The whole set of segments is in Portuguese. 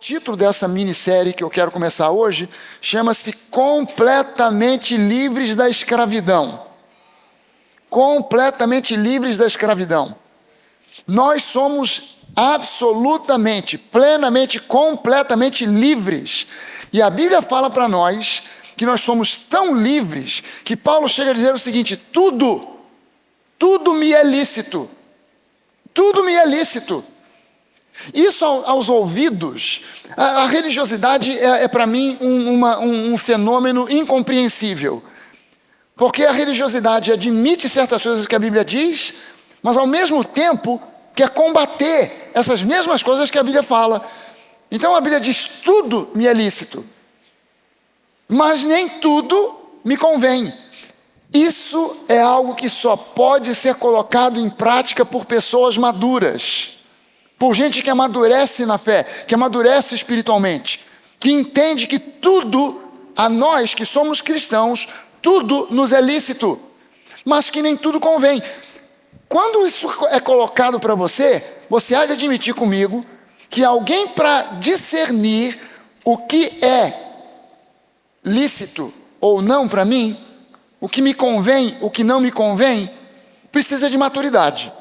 título dessa minissérie que eu quero começar hoje chama-se Completamente Livres da Escravidão. Completamente livres da escravidão. Nós somos absolutamente, plenamente, completamente livres. E a Bíblia fala para nós que nós somos tão livres que Paulo chega a dizer o seguinte: tudo me é lícito. Tudo me é lícito. Isso aos ouvidos, a religiosidade é para mim um fenômeno incompreensível. Porque a religiosidade admite certas coisas que a Bíblia diz, mas ao mesmo tempo quer combater essas mesmas coisas que a Bíblia fala. Então a Bíblia diz: tudo me é lícito, mas nem tudo me convém. Isso é algo que só pode ser colocado em prática por pessoas maduras, por gente que amadurece na fé, que amadurece espiritualmente, que entende que tudo, a nós que somos cristãos, tudo nos é lícito, mas que nem tudo convém. Quando isso é colocado para você, você há de admitir comigo que alguém, para discernir o que é lícito ou não para mim, o que me convém, o que não me convém, precisa de maturidade.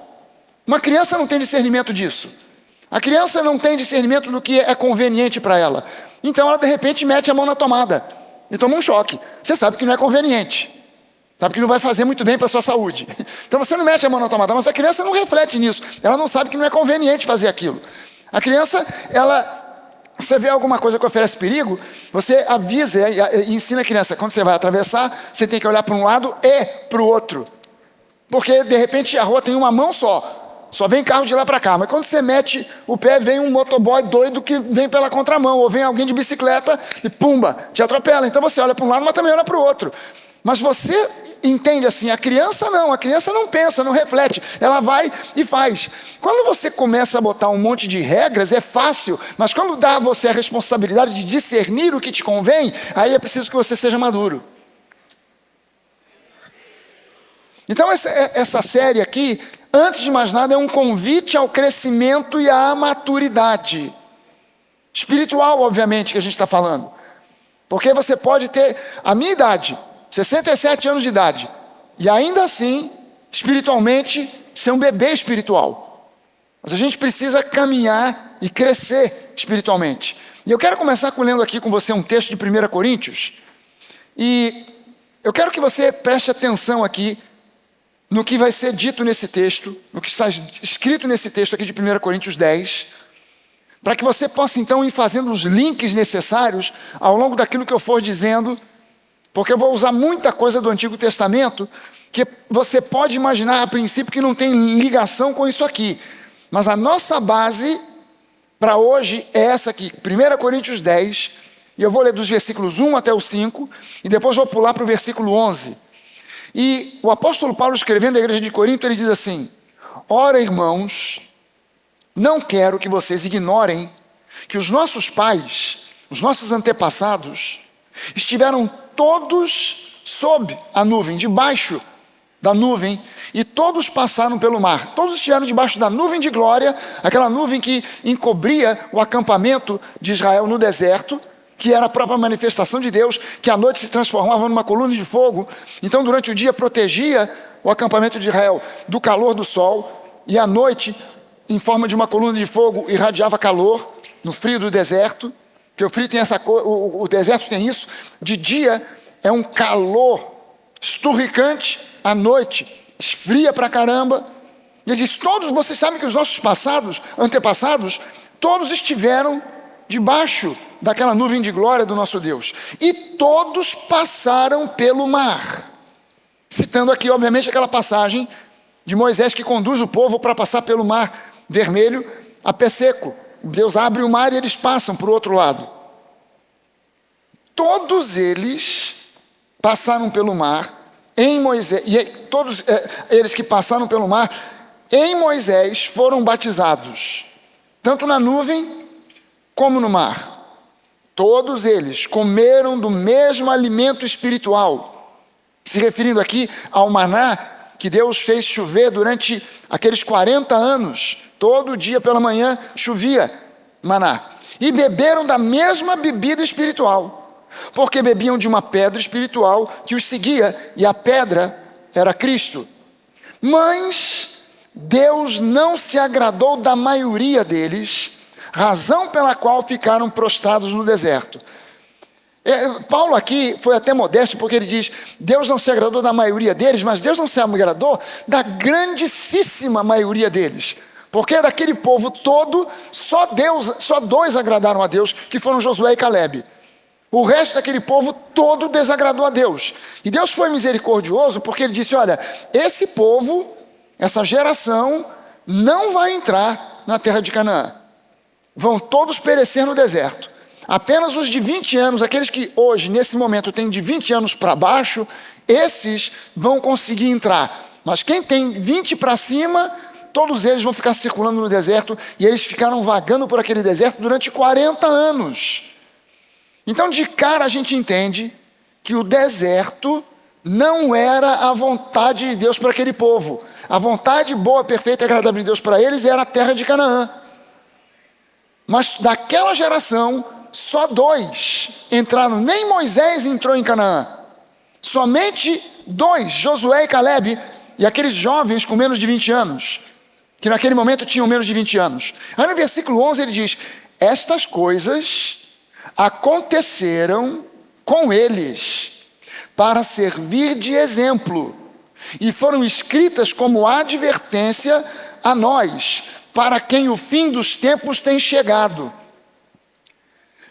Uma criança não tem discernimento disso. A criança não tem discernimento do que é conveniente para ela. Então ela de repente mete a mão na tomada e toma um choque. Você sabe que não é conveniente. Sabe que não vai fazer muito bem para a sua saúde. Então você não mete a mão na tomada, mas a criança não reflete nisso. Ela não sabe que não é conveniente fazer aquilo. A criança, você vê alguma coisa que oferece perigo, você avisa e ensina a criança: quando você vai atravessar, você tem que olhar para um lado e para o outro. Porque de repente a rua tem uma mão só vem carro de lá para cá. Mas quando você mete o pé, vem um motoboy doido que vem pela contramão, ou vem alguém de bicicleta e pumba, te atropela. Então você olha para um lado, mas também olha para o outro. Mas você entende assim, a criança não pensa, não reflete, ela vai e faz. Quando você começa a botar um monte de regras, é fácil, mas quando dá a você a responsabilidade de discernir o que te convém, aí é preciso que você seja maduro. Então essa série aqui, antes de mais nada, é um convite ao crescimento e à maturidade espiritual, obviamente, que a gente está falando. Porque você pode ter a minha idade, 67 anos de idade, e ainda assim, espiritualmente, ser um bebê espiritual. Mas a gente precisa caminhar e crescer espiritualmente. E eu quero começar lendo aqui com você um texto de 1 Coríntios, e eu quero que você preste atenção aqui no que vai ser dito nesse texto, no que está escrito nesse texto aqui de 1 Coríntios 10, para que você possa então ir fazendo os links necessários ao longo daquilo que eu for dizendo, porque eu vou usar muita coisa do Antigo Testamento que você pode imaginar a princípio que não tem ligação com isso aqui. Mas a nossa base para hoje é essa aqui, 1 Coríntios 10, e eu vou ler dos versículos 1 até o 5, e depois vou pular para o versículo 11. E o apóstolo Paulo, escrevendo à igreja de Corinto, ele diz assim: ora, irmãos, não quero que vocês ignorem que os nossos pais, os nossos antepassados, estiveram todos sob a nuvem, debaixo da nuvem, e todos passaram pelo mar. Todos estiveram debaixo da nuvem de glória, aquela nuvem que encobria o acampamento de Israel no deserto, que era a própria manifestação de Deus, que à noite se transformava numa coluna de fogo. Então durante o dia protegia o acampamento de Israel do calor do sol, e à noite, em forma de uma coluna de fogo, irradiava calor no frio do deserto. Porque o frio tem o deserto tem isso. De dia é um calor esturricante, à noite esfria pra caramba. E ele diz: todos vocês sabem que os nossos antepassados, todos estiveram debaixo daquela nuvem de glória do nosso Deus, e todos passaram pelo mar. Citando aqui, obviamente, aquela passagem de Moisés que conduz o povo para passar pelo mar vermelho a pé seco. Deus abre o mar e eles passam para o outro lado. Todos eles passaram pelo mar em Moisés, e todos eles que passaram pelo mar em Moisés foram batizados, tanto na nuvem como no mar. Todos eles comeram do mesmo alimento espiritual, se referindo aqui ao maná que Deus fez chover durante aqueles 40 anos. Todo dia pela manhã chovia maná. e beberam da mesma bebida espiritual, porque bebiam de uma pedra espiritual que os seguia, e a pedra era Cristo. Mas Deus não se agradou da maioria deles, razão pela qual ficaram prostrados no deserto. Paulo aqui foi até modesto, porque ele diz: Deus não se agradou da maioria deles, mas Deus não se agradou da grandíssima maioria deles, porque daquele povo todo, só dois agradaram a Deus, que foram Josué e Calebe. O resto daquele povo todo desagradou a Deus. E Deus foi misericordioso, porque ele disse: olha, esse povo, essa geração, não vai entrar na terra de Canaã. Vão todos perecer no deserto. Apenas os de 20 anos, aqueles que hoje, nesse momento, têm de 20 anos para baixo, esses vão conseguir entrar. Mas quem tem 20 para cima, todos eles vão ficar circulando no deserto, e eles ficaram vagando por aquele deserto durante 40 anos. Então, de cara, a gente entende que o deserto não era a vontade de Deus para aquele povo. A vontade boa, perfeita e agradável de Deus para eles era a terra de Canaã. Mas daquela geração, só dois entraram. Nem Moisés entrou em Canaã. Somente dois, Josué e Calebe, e aqueles jovens com menos de 20 anos, que naquele momento tinham menos de 20 anos. Aí no versículo 11 ele diz: estas coisas aconteceram com eles para servir de exemplo, e foram escritas como advertência a nós, para quem o fim dos tempos tem chegado.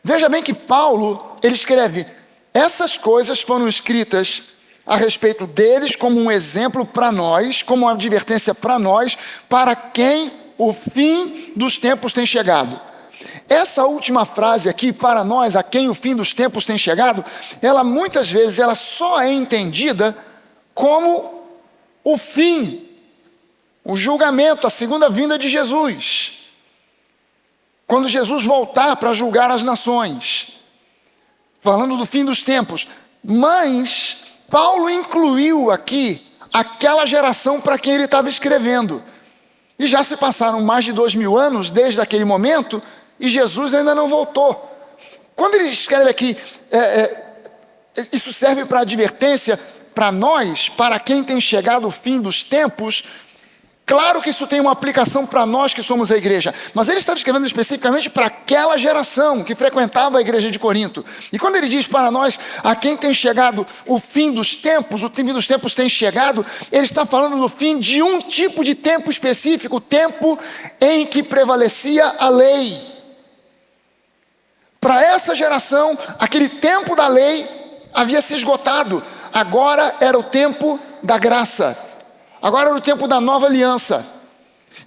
Veja bem que Paulo, ele escreve: essas coisas foram escritas a respeito deles como um exemplo para nós, como uma advertência para nós, para quem o fim dos tempos tem chegado. Essa última frase aqui, para nós, a quem o fim dos tempos tem chegado, ela muitas vezes ela só é entendida como o fim, o julgamento, a segunda vinda de Jesus. Quando Jesus voltar para julgar as nações, falando do fim dos tempos. Mas Paulo incluiu aqui aquela geração para quem ele estava escrevendo. E já se passaram mais de 2000 anos desde aquele momento, e Jesus ainda não voltou. Quando ele escreve aqui, isso serve para advertência para nós, para quem tem chegado o fim dos tempos. Claro que isso tem uma aplicação para nós que somos a igreja, mas ele estava escrevendo especificamente para aquela geração que frequentava a igreja de Corinto. E quando ele diz para nós, a quem tem chegado o fim dos tempos, o fim dos tempos tem chegado, ele está falando do fim de um tipo de tempo específico, o tempo em que prevalecia a lei. Para essa geração, aquele tempo da lei havia se esgotado. Agora era o tempo da graça. Agora é o tempo da nova aliança.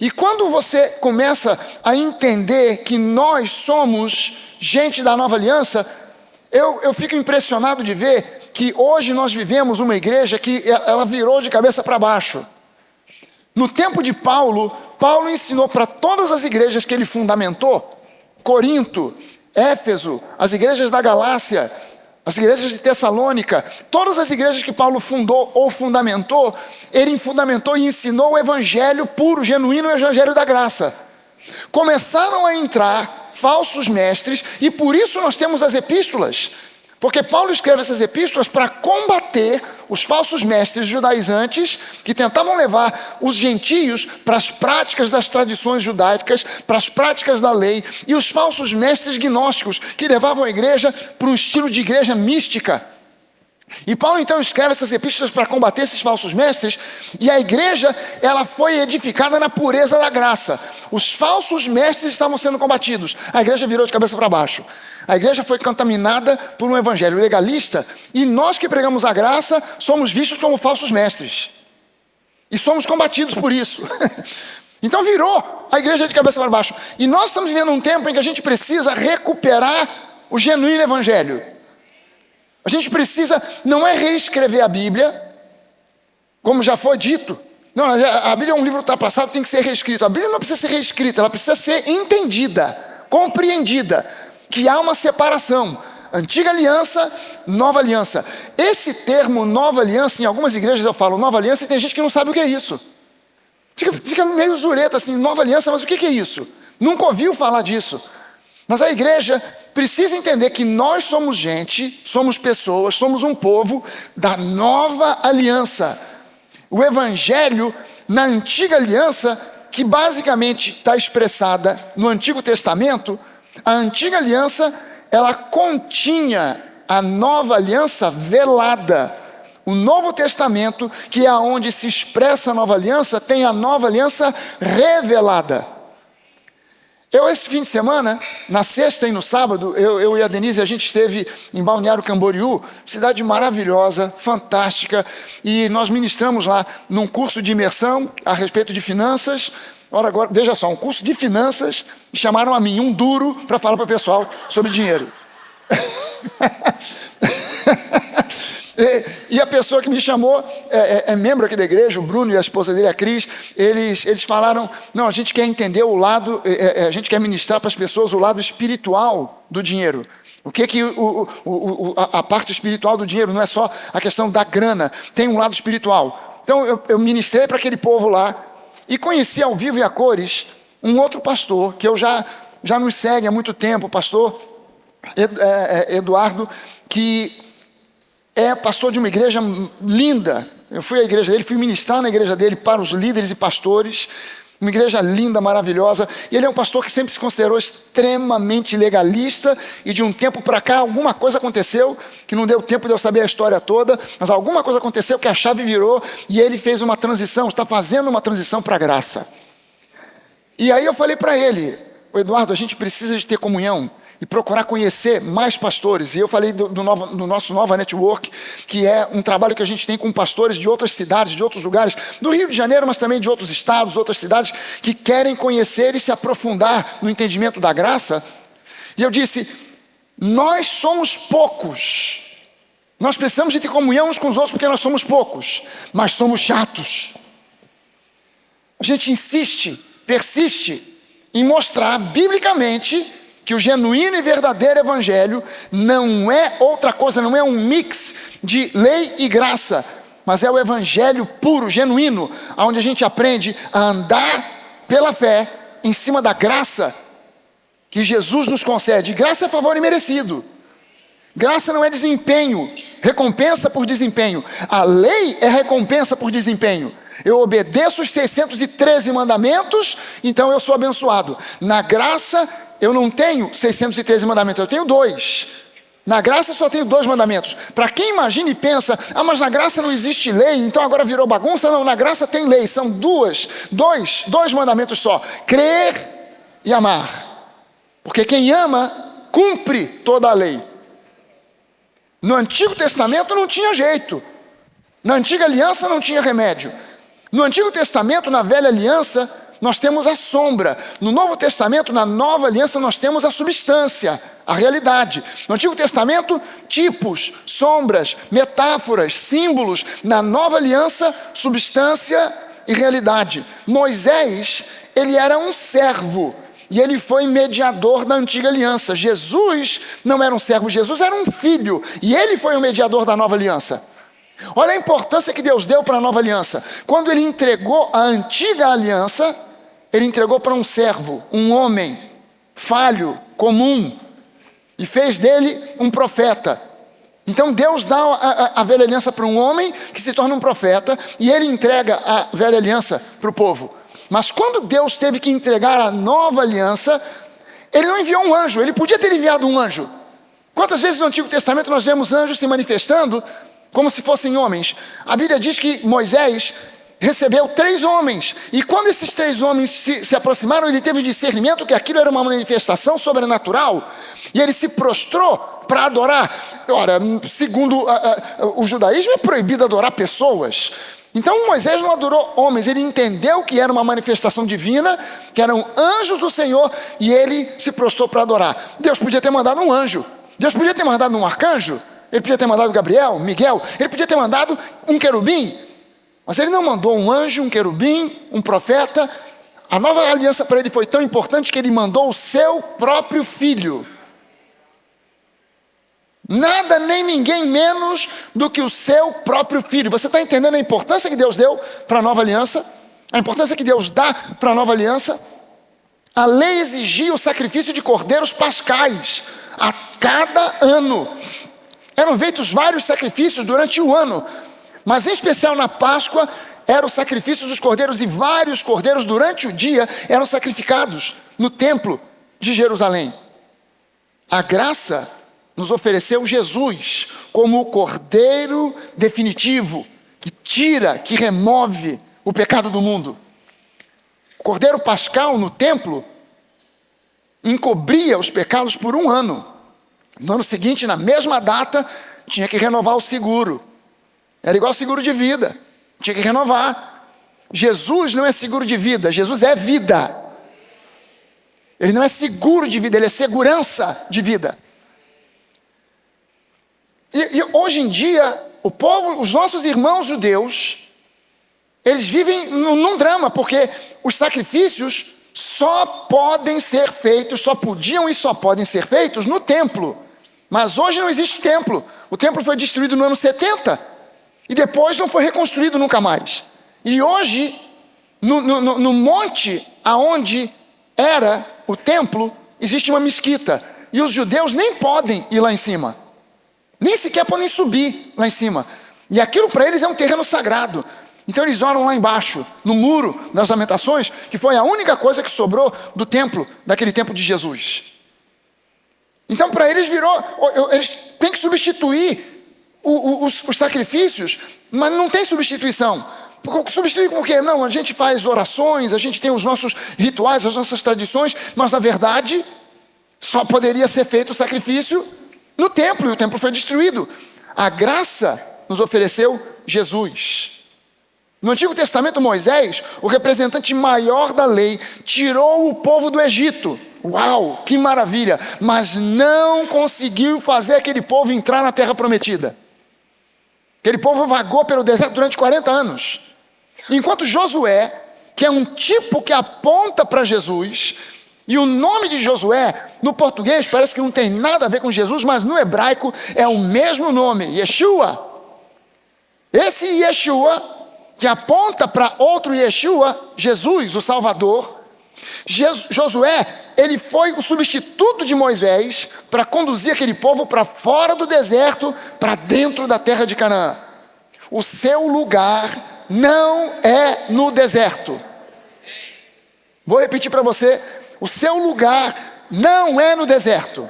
E quando você começa a entender que nós somos gente da nova aliança, eu fico impressionado de ver que hoje nós vivemos uma igreja que ela virou de cabeça para baixo. No tempo de Paulo, Paulo ensinou para todas as igrejas que ele fundamentou, Corinto, Éfeso, as igrejas da Galácia, as igrejas de Tessalônica, todas as igrejas que Paulo fundou ou fundamentou, ele fundamentou e ensinou o evangelho puro, genuíno, o evangelho da graça. Começaram a entrar falsos mestres, e por isso nós temos as epístolas, porque Paulo escreve essas epístolas para combater os falsos mestres judaizantes que tentavam levar os gentios para as práticas das tradições judaicas, para as práticas da lei, e os falsos mestres gnósticos que levavam a igreja para um estilo de igreja mística. E Paulo então escreve essas epístolas para combater esses falsos mestres, e a igreja ela foi edificada na pureza da graça. Os falsos mestres estavam sendo combatidos, a igreja virou de cabeça para baixo. A igreja foi contaminada por um evangelho legalista, e nós que pregamos a graça somos vistos como falsos mestres, e somos combatidos por isso. Então virou a igreja de cabeça para baixo, e nós estamos vivendo um tempo em que a gente precisa recuperar o genuíno evangelho. A gente precisa, não é reescrever a Bíblia, como já foi dito. Não, a Bíblia é um livro ultrapassado, tem que ser reescrito. A Bíblia não precisa ser reescrita, ela precisa ser entendida, compreendida, que há uma separação, antiga aliança, nova aliança. Esse termo nova aliança, em algumas igrejas eu falo nova aliança, e tem gente que não sabe o que é isso. Fica meio zureta assim, nova aliança, mas o que é isso? Nunca ouviu falar disso. Mas a igreja precisa entender que nós somos gente, somos pessoas, somos um povo da nova aliança. O evangelho na antiga aliança, que basicamente está expressada no Antigo Testamento, a antiga aliança, ela continha a nova aliança velada. O Novo Testamento, que é onde se expressa a nova aliança, tem a nova aliança revelada. Esse fim de semana, na sexta e no sábado, eu e a Denise, a gente esteve em Balneário Camboriú, cidade maravilhosa, fantástica, e nós ministramos lá num curso de imersão a respeito de finanças. Ora, agora, veja só, um curso de finanças, e chamaram a mim, um duro, para falar para o pessoal sobre dinheiro. E a pessoa que me chamou é membro aqui da igreja, o Bruno e a esposa dele, a Cris. Eles falaram, não, a gente quer entender o lado, a gente quer ministrar para as pessoas o lado espiritual do dinheiro. O que a parte espiritual do dinheiro não é só a questão da grana, tem um lado espiritual. Então eu ministrei para aquele povo lá e conheci ao vivo e a cores um outro pastor que eu já nos segue há muito tempo, o pastor Eduardo, que é pastor de uma igreja linda. Eu fui à igreja dele, fui ministrar na igreja dele para os líderes e pastores. Uma igreja linda, maravilhosa. E ele é um pastor que sempre se considerou extremamente legalista. E de um tempo para cá, alguma coisa aconteceu, que não deu tempo de eu saber a história toda, mas alguma coisa aconteceu que a chave virou e ele fez uma transição, está fazendo uma transição para a graça. E aí eu falei para ele, Eduardo, a gente precisa de ter comunhão e procurar conhecer mais pastores. E eu falei do nosso Nova Network, que é um trabalho que a gente tem com pastores de outras cidades, de outros lugares, do Rio de Janeiro, mas também de outros estados, outras cidades, que querem conhecer e se aprofundar no entendimento da graça. E eu disse, nós somos poucos. Nós precisamos de ter comunhão uns com os outros porque nós somos poucos, mas somos chatos. A gente insiste, persiste em mostrar biblicamente que o genuíno e verdadeiro evangelho não é outra coisa, não é um mix de lei e graça, mas é o evangelho puro, genuíno, onde a gente aprende a andar pela fé em cima da graça que Jesus nos concede. Graça é favor imerecido. Graça não é desempenho, recompensa por desempenho. A lei é recompensa por desempenho. Eu obedeço os 613 mandamentos, então eu sou abençoado. Na graça, eu não tenho 613 mandamentos, eu tenho 2. Na graça eu só tenho 2 mandamentos. Para quem imagina e pensa, mas na graça não existe lei, então agora virou bagunça. Não, na graça tem lei, são dois mandamentos só. Crer e amar. Porque quem ama, cumpre toda a lei. No Antigo Testamento não tinha jeito. Na Antiga Aliança não tinha remédio. No Antigo Testamento, na Velha Aliança, nós temos a sombra. No Novo Testamento, na Nova Aliança, nós temos a substância, a realidade. No Antigo Testamento, tipos, sombras, metáforas, símbolos. Na Nova Aliança, substância e realidade. Moisés, ele era um servo e ele foi mediador da Antiga Aliança. Jesus não era um servo, Jesus era um filho e ele foi o mediador da Nova Aliança. Olha a importância que Deus deu para a nova aliança. Quando ele entregou a antiga aliança, ele entregou para um servo, um homem falho, comum, e fez dele um profeta. Então Deus dá a velha aliança para um homem que se torna um profeta, e ele entrega a velha aliança para o povo. Mas quando Deus teve que entregar a nova aliança, ele não enviou um anjo, ele podia ter enviado um anjo. Quantas vezes no Antigo Testamento nós vemos anjos se manifestando como se fossem homens? A Bíblia diz que Moisés recebeu 3 homens. E quando esses 3 homens se aproximaram, ele teve discernimento que aquilo era uma manifestação sobrenatural. E ele se prostrou para adorar. Ora, segundo o judaísmo, é proibido adorar pessoas. Então Moisés não adorou homens. Ele entendeu que era uma manifestação divina, que eram anjos do Senhor, e ele se prostrou para adorar. Deus podia ter mandado um anjo. Deus podia ter mandado um arcanjo. Ele podia ter mandado Gabriel, Miguel, ele podia ter mandado um querubim, mas ele não mandou um anjo, um querubim, um profeta. A nova aliança para ele foi tão importante que ele mandou o seu próprio filho. Nada nem ninguém menos do que o seu próprio filho. Você está entendendo a importância que Deus deu para a nova aliança? A importância que Deus dá para a nova aliança? A lei exigia o sacrifício de cordeiros pascais a cada ano. Eram feitos vários sacrifícios durante o ano, mas em especial na Páscoa eram os sacrifícios dos cordeiros, e vários cordeiros durante o dia eram sacrificados no templo de Jerusalém. A graça nos ofereceu Jesus como o cordeiro definitivo, que tira, que remove o pecado do mundo. O cordeiro pascal no templo encobria os pecados por um ano. No ano seguinte, na mesma data, tinha que renovar o seguro. Era igual seguro de vida, tinha que renovar. Jesus não é seguro de vida, Jesus é vida. Ele não é seguro de vida, ele é segurança de vida. E hoje em dia, o povo, os nossos irmãos judeus, eles vivem num drama, porque os sacrifícios só podem ser feitos, só podiam e só podem ser feitos no templo. Mas hoje não existe templo. O templo foi destruído no ano 70 e depois não foi reconstruído nunca mais. E hoje, no monte aonde era o templo, existe uma mesquita. E os judeus nem podem ir lá em cima. Nem sequer podem subir lá em cima. E aquilo para eles é um terreno sagrado. Então eles oram lá embaixo, no muro das Lamentações, que foi a única coisa que sobrou do templo, daquele templo de Jesus. Então para eles eles têm que substituir os sacrifícios, mas não tem substituição. Substituir com o quê? Não, a gente faz orações, a gente tem os nossos rituais, as nossas tradições, mas na verdade só poderia ser feito o sacrifício no templo, e o templo foi destruído. A graça nos ofereceu Jesus. No Antigo Testamento, Moisés, o representante maior da lei, tirou o povo do Egito. Uau, que maravilha! Mas não conseguiu fazer aquele povo entrar na terra prometida. Aquele povo vagou pelo deserto durante 40 anos. Enquanto Josué, que é um tipo que aponta para Jesus, e o nome de Josué, no português, parece que não tem nada a ver com Jesus, mas no hebraico é o mesmo nome, Yeshua. Esse Yeshua, que aponta para outro Yeshua, Jesus, o Salvador. Josué, ele foi o substituto de Moisés para conduzir aquele povo para fora do deserto, para dentro da terra de Canaã. O seu lugar não é no deserto. Vou repetir para você, o seu lugar não é no deserto.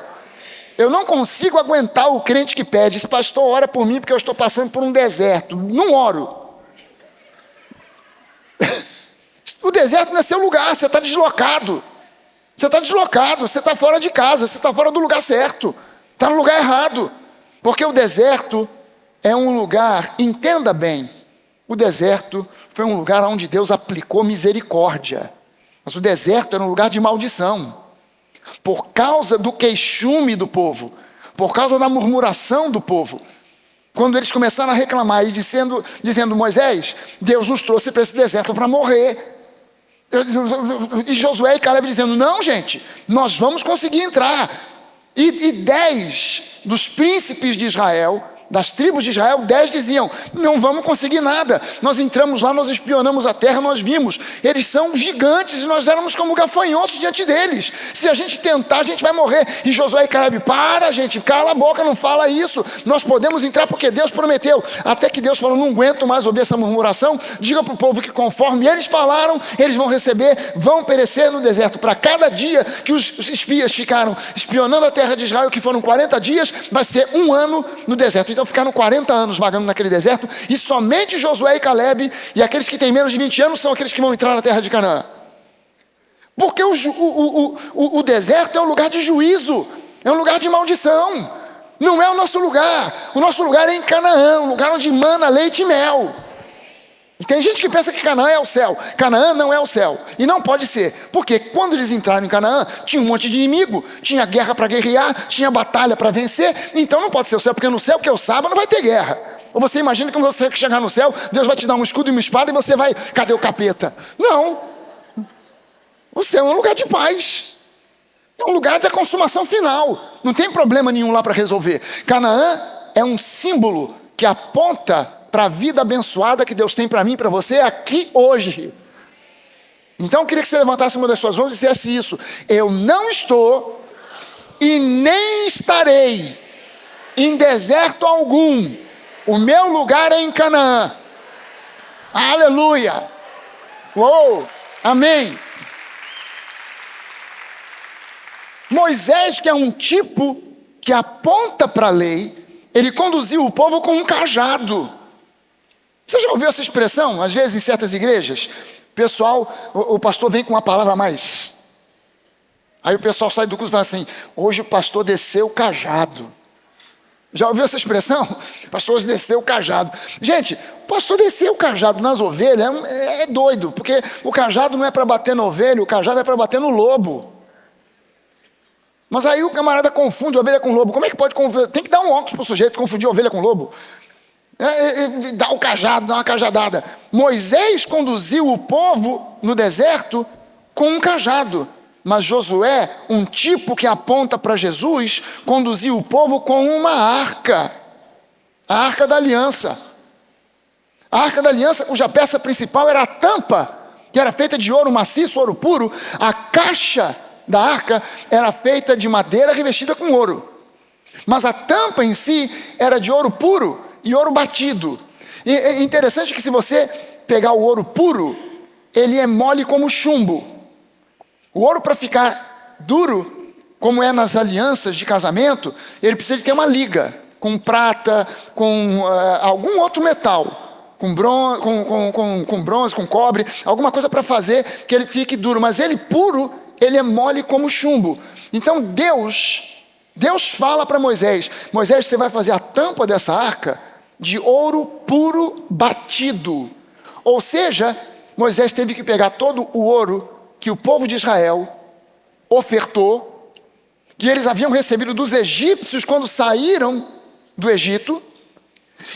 Eu não consigo aguentar o crente que pede: pastor, ora por mim porque eu estou passando por um deserto. Não oro. O deserto não é seu lugar, você está deslocado. Você está deslocado, você está fora de casa, você está fora do lugar certo. Está no lugar errado. Porque o deserto é um lugar, entenda bem, o deserto foi um lugar onde Deus aplicou misericórdia. Mas o deserto era um lugar de maldição. Por causa do queixume do povo, por causa da murmuração do povo. Quando eles começaram a reclamar e dizendo: Moisés, Deus nos trouxe para esse deserto para morrer. E Josué e Caleb dizendo: não, gente, nós vamos conseguir entrar. E 10 dos príncipes de Israel, das tribos de Israel, 10 diziam: não vamos conseguir nada. Nós entramos lá, nós espionamos a terra, nós vimos, eles são gigantes e nós éramos como gafanhotos diante deles. Se a gente tentar, a gente vai morrer. E Josué e Caleb: para, gente, cala a boca, não fala isso. Nós podemos entrar porque Deus prometeu. Até que Deus falou: não aguento mais ouvir essa murmuração. Diga para o povo que conforme eles falaram, eles vão receber, vão perecer no deserto. Para cada dia que os espias ficaram espionando a terra de Israel, que foram 40 dias, vai ser um ano no deserto. Então ficaram 40 anos vagando naquele deserto, e somente Josué e Caleb e aqueles que têm menos de 20 anos são aqueles que vão entrar na terra de Canaã. Porque o deserto é um lugar de juízo, é um lugar de maldição. Não é o nosso lugar. O nosso lugar é em Canaã, um lugar onde mana leite e mel. E tem gente que pensa que Canaã é o céu. Canaã não é o céu. E não pode ser. Porque quando eles entraram em Canaã, tinha um monte de inimigo, tinha guerra para guerrear, tinha batalha para vencer. Então não pode ser o céu, porque no céu que eu saiba não vai ter guerra. Ou você imagina que quando você chegar no céu, Deus vai te dar um escudo e uma espada e você vai: cadê o capeta? Não. O céu é um lugar de paz. É um lugar da consumação final. Não tem problema nenhum lá para resolver. Canaã é um símbolo que aponta para a vida abençoada que Deus tem para mim e para você aqui hoje. Então eu queria que você levantasse uma das suas mãos e dissesse isso: eu não estou e nem estarei em deserto algum. O meu lugar é em Canaã. Aleluia. Uou, amém. Moisés, que é um tipo que aponta para a lei, ele conduziu o povo com um cajado. Você já ouviu essa expressão? Às vezes em certas igrejas, o pastor vem com uma palavra a mais. Aí o pessoal sai do culto e fala assim: hoje o pastor desceu o cajado. Já ouviu essa expressão? O pastor hoje desceu o cajado. Gente, o pastor desceu o cajado nas ovelhas é doido, porque o cajado não é para bater na ovelha, o cajado é para bater no lobo. Mas aí o camarada confunde ovelha com lobo. Como é que pode confundir? Tem que dar um óculos para o sujeito confundir ovelha com lobo. Dá o cajado, dá uma cajadada. Moisés conduziu o povo no deserto com um cajado. Mas Josué, um tipo que aponta para Jesus, conduziu o povo com uma arca. A arca da aliança. A arca da aliança, cuja peça principal era a tampa, que era feita de ouro maciço, ouro puro. A caixa da arca era feita de madeira revestida com ouro. Mas a tampa em si era de ouro puro e ouro batido. E é interessante que se você pegar o ouro puro, ele é mole como chumbo. O ouro, para ficar duro, como é nas alianças de casamento, ele precisa de ter uma liga com prata, com algum outro metal, com bronze, com cobre, alguma coisa para fazer que ele fique duro. Mas ele puro, ele é mole como chumbo. Então Deus fala para Moisés: Moisés, você vai fazer a tampa dessa arca de ouro puro batido. Ou seja, Moisés teve que pegar todo o ouro que o povo de Israel ofertou, que eles haviam recebido dos egípcios quando saíram do Egito.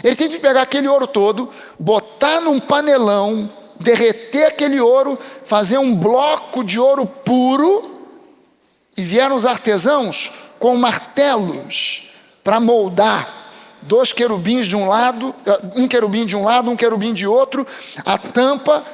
Ele teve que pegar aquele ouro todo, botar num panelão, derreter aquele ouro, fazer um bloco de ouro puro, e vieram os artesãos com martelos para moldar 2 querubins de um lado, um querubim de um lado, um querubim de outro, a tampa.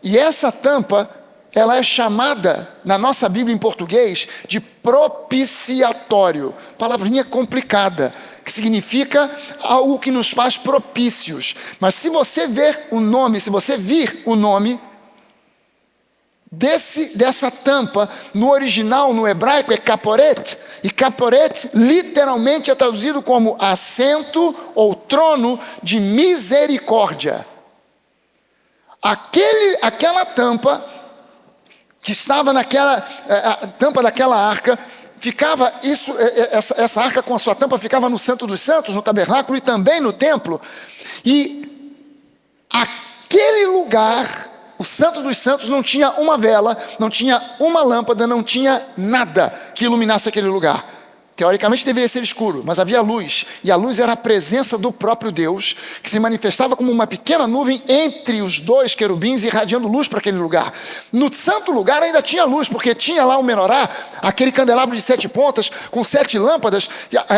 E essa tampa, ela é chamada, na nossa Bíblia em português, de propiciatório. Palavrinha complicada, que significa algo que nos faz propícios. Mas se você vir o nome dessa tampa, no original, no hebraico, é caporet. E caporet literalmente é traduzido como assento ou trono de misericórdia. Aquela tampa que estava a tampa daquela arca, ficava essa arca com a sua tampa ficava no Santo dos Santos, no tabernáculo e também no templo. E aquele lugar, o Santo dos Santos, não tinha uma vela, não tinha uma lâmpada, não tinha nada que iluminasse aquele lugar. Teoricamente deveria ser escuro, mas havia luz, e a luz era a presença do próprio Deus, que se manifestava como uma pequena nuvem entre os 2 querubins, irradiando luz para aquele lugar. No santo lugar ainda tinha luz, porque tinha lá o menorá, aquele candelabro de 7 pontas, com 7 lâmpadas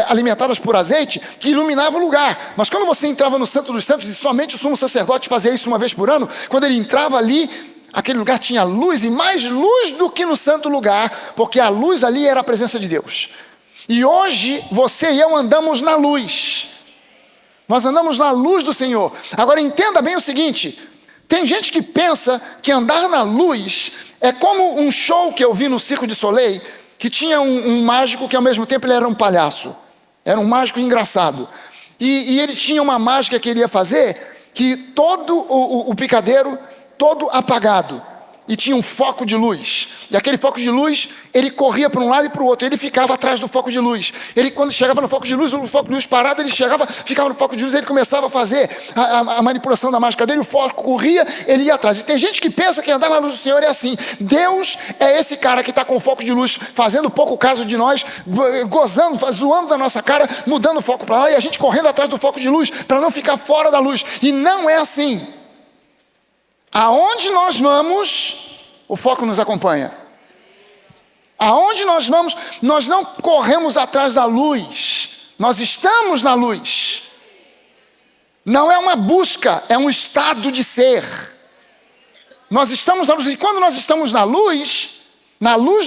alimentadas por azeite, que iluminava o lugar. Mas quando você entrava no Santo dos Santos, e somente o sumo sacerdote fazia isso uma vez por ano, quando ele entrava ali, aquele lugar tinha luz, e mais luz do que no santo lugar, porque a luz ali era a presença de Deus. E hoje você e eu andamos na luz. Nós andamos na luz do Senhor. Agora entenda bem o seguinte: tem gente que pensa que andar na luz é como um show que eu vi no Circo de Soleil, que tinha um mágico que ao mesmo tempo ele era um palhaço. Era um mágico engraçado. E ele tinha uma mágica que ele ia fazer, que todo o picadeiro, todo apagado, e tinha um foco de luz, e aquele foco de luz, ele corria para um lado e para o outro, ele ficava atrás do foco de luz. Ele, quando chegava no foco de luz, o foco de luz parado, ele ficava no foco de luz, ele começava a fazer a manipulação da mágica dele, o foco corria, ele ia atrás. E tem gente que pensa que andar na luz do Senhor é assim. Deus é esse cara que está com o foco de luz, fazendo pouco caso de nós, gozando, zoando da nossa cara, mudando o foco para lá, e a gente correndo atrás do foco de luz, para não ficar fora da luz. E não é assim. Aonde nós vamos, o foco nos acompanha. Aonde nós vamos, nós não corremos atrás da luz, nós estamos na luz. Não é uma busca, é um estado de ser. Nós estamos na luz, e quando nós estamos na luz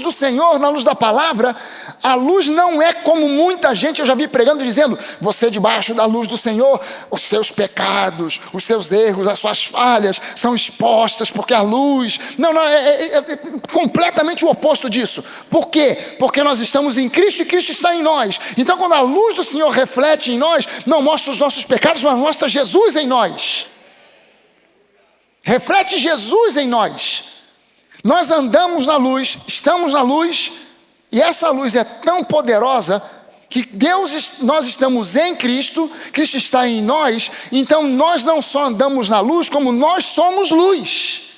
do Senhor, na luz da palavra, a luz não é como muita gente, eu já vi pregando dizendo, você debaixo da luz do Senhor, os seus pecados, os seus erros, as suas falhas são expostas, porque a luz, não, é completamente o oposto disso. Por quê? Porque nós estamos em Cristo e Cristo está em nós. Então quando a luz do Senhor reflete em nós, não mostra os nossos pecados, mas mostra Jesus em nós. Reflete Jesus em nós. Nós andamos na luz, estamos na luz, e essa luz é tão poderosa que nós estamos em Cristo, Cristo está em nós, então nós não só andamos na luz, como nós somos luz.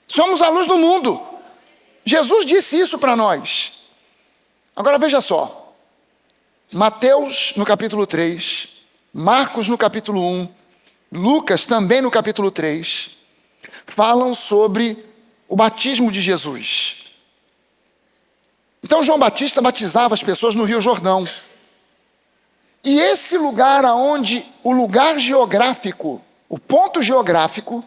Somos a luz do mundo. Jesus disse isso para nós. Agora veja só. Mateus no capítulo 3, Marcos no capítulo 1, Lucas também no capítulo 3, falam sobre o batismo de Jesus. Então João Batista batizava as pessoas no Rio Jordão. E esse lugar aonde, o lugar geográfico, o ponto geográfico,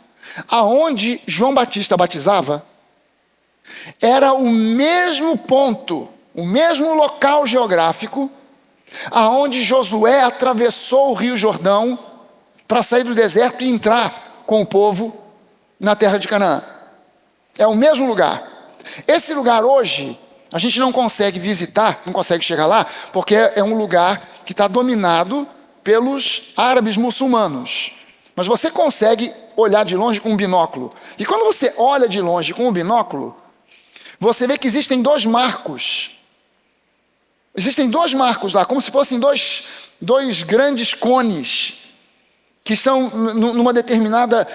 aonde João Batista batizava, era o mesmo ponto, o mesmo local geográfico, aonde Josué atravessou o Rio Jordão para sair do deserto e entrar com o povo na terra de Canaã. É o mesmo lugar. Esse lugar hoje, a gente não consegue visitar, não consegue chegar lá, porque é um lugar que está dominado pelos árabes muçulmanos. Mas você consegue olhar de longe com um binóculo. E quando você olha de longe com o binóculo, você vê que existem dois marcos. Existem dois marcos lá, como se fossem dois grandes cones, que estão numa determinada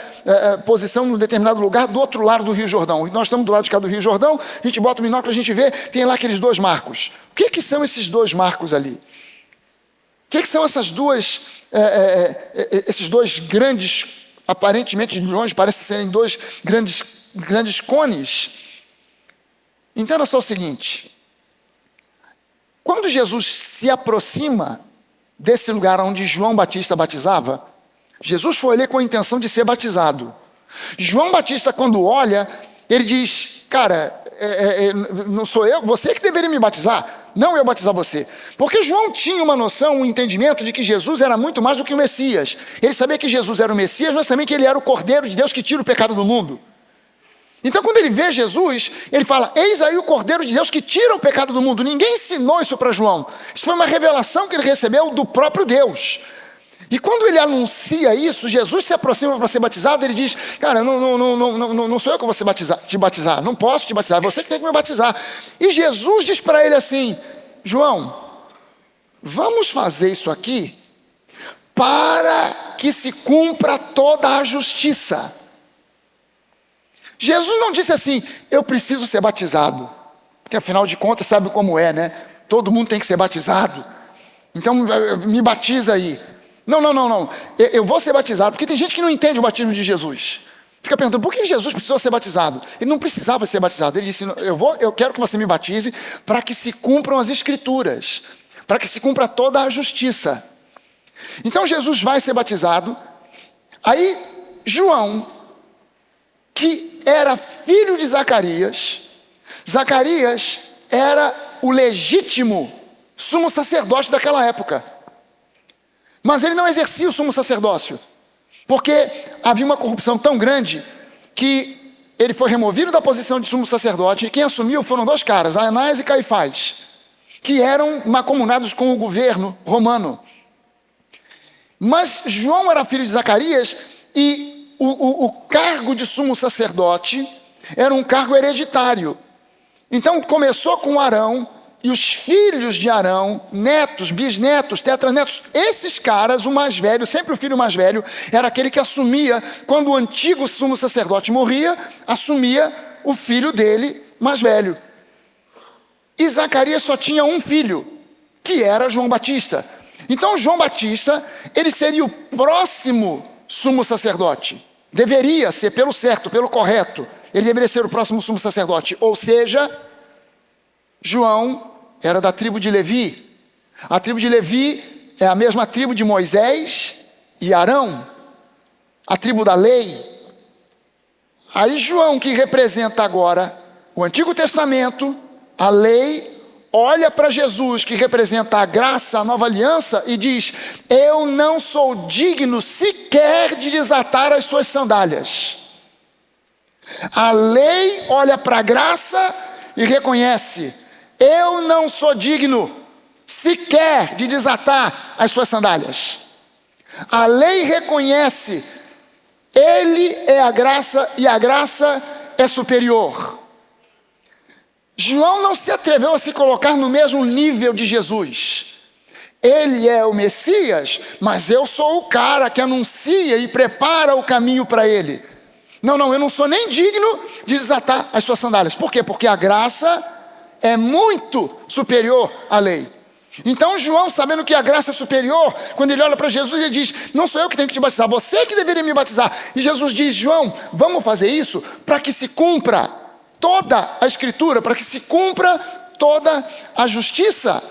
posição, num determinado lugar, do outro lado do Rio Jordão. E nós estamos do lado de cá do Rio Jordão, a gente bota o binóculo, a gente vê, tem lá aqueles dois marcos. O que são esses dois marcos ali? O que são esses dois grandes, aparentemente de longe, parecem serem dois grandes cones? Entenda só o seguinte, quando Jesus se aproxima desse lugar onde João Batista batizava, Jesus foi ali com a intenção de ser batizado. João Batista, quando olha, ele diz, cara, não sou eu, você que deveria me batizar, não eu batizar você. Porque João tinha uma noção, um entendimento de que Jesus era muito mais do que o Messias. Ele sabia que Jesus era o Messias, mas também que ele era o Cordeiro de Deus que tira o pecado do mundo. Então quando ele vê Jesus, ele fala, eis aí o Cordeiro de Deus que tira o pecado do mundo. Ninguém ensinou isso para João. Isso foi uma revelação que ele recebeu do próprio Deus. E quando ele anuncia isso, Jesus se aproxima para ser batizado, ele diz, cara, não sou eu que vou te batizar, não posso te batizar, é você que tem que me batizar. E Jesus diz para ele assim, João, vamos fazer isso aqui para que se cumpra toda a justiça. Jesus não disse assim, eu preciso ser batizado, porque afinal de contas sabe como é, né? Todo mundo tem que ser batizado, então me batiza aí. Não, eu vou ser batizado, porque tem gente que não entende o batismo de Jesus. Fica perguntando, por que Jesus precisou ser batizado? Ele não precisava ser batizado, ele disse, eu quero que você me batize para que se cumpram as escrituras, para que se cumpra toda a justiça. Então Jesus vai ser batizado, aí João, que era filho de Zacarias era o legítimo sumo sacerdote daquela época. Mas ele não exercia o sumo sacerdócio, porque havia uma corrupção tão grande que ele foi removido da posição de sumo sacerdote, e quem assumiu foram dois caras, Anás e Caifás, que eram mancomunados com o governo romano. Mas João era filho de Zacarias, e o cargo de sumo sacerdote era um cargo hereditário. Então começou com Arão, e os filhos de Arão, netos, bisnetos, tetranetos, esses caras, o mais velho, sempre o filho mais velho, era aquele que assumia, quando o antigo sumo sacerdote morria, assumia o filho dele mais velho. E Zacarias só tinha um filho, que era João Batista. Então João Batista, ele seria o próximo sumo sacerdote. Deveria ser, pelo certo, pelo correto, ele deveria ser o próximo sumo sacerdote. Ou seja, João era da tribo de Levi. A tribo de Levi é a mesma tribo de Moisés e Arão. A tribo da lei. Aí João, que representa agora o Antigo Testamento, a lei, olha para Jesus, que representa a graça, a nova aliança, e diz: eu não sou digno sequer de desatar as suas sandálias. A lei olha para a graça e reconhece: eu não sou digno sequer de desatar as suas sandálias. A lei reconhece: ele é a graça e a graça é superior. João não se atreveu a se colocar no mesmo nível de Jesus. Ele é o Messias, mas eu sou o cara que anuncia e prepara o caminho para ele. Não, eu não sou nem digno de desatar as suas sandálias. Por quê? Porque a graça é muito superior à lei. Então João, sabendo que a graça é superior, quando ele olha para Jesus, ele diz: não sou eu que tenho que te batizar, você que deveria me batizar. E Jesus diz: João, vamos fazer isso para que se cumpra toda a Escritura, para que se cumpra toda a justiça.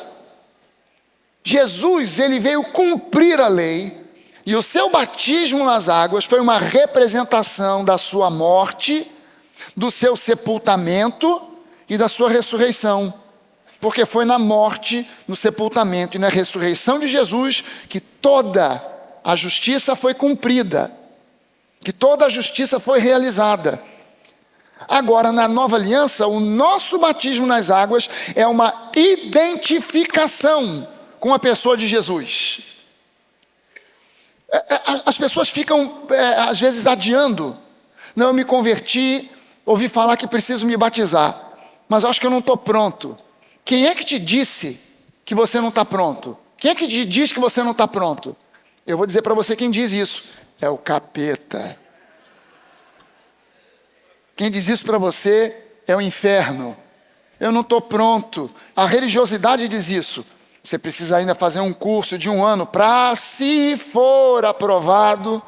Jesus, ele veio cumprir a lei, e o seu batismo nas águas foi uma representação da sua morte, do seu sepultamento e da sua ressurreição. Porque foi na morte, no sepultamento e na ressurreição de Jesus que toda a justiça foi cumprida, que toda a justiça foi realizada. Agora, na nova aliança, o nosso batismo nas águas é uma identificação com a pessoa de Jesus. As pessoas ficam, às vezes, adiando. Não, eu me converti, ouvi falar que preciso me batizar, mas eu acho que eu não estou pronto. Quem é que te disse que você não está pronto? Quem é que te diz que você não está pronto? Eu vou dizer para você quem diz isso. É o capeta. Quem diz isso para você é o inferno. Eu não estou pronto. A religiosidade diz isso. Você precisa ainda fazer um curso de 1 ano para, se for aprovado,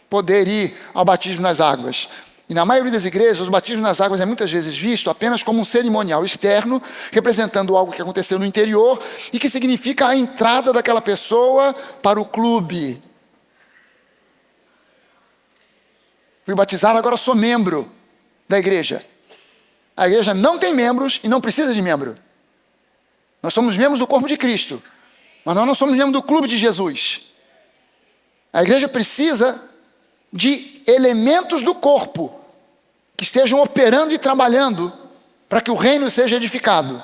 poder ir ao batismo nas águas. E na maioria das igrejas, os batismos nas águas é muitas vezes visto apenas como um cerimonial externo, representando algo que aconteceu no interior e que significa a entrada daquela pessoa para o clube. Fui batizado, agora sou membro da igreja. A igreja não tem membros e não precisa de membro. Nós somos membros do corpo de Cristo, mas nós não somos membros do clube de Jesus. A igreja precisa de elementos do corpo que estejam operando e trabalhando para que o reino seja edificado.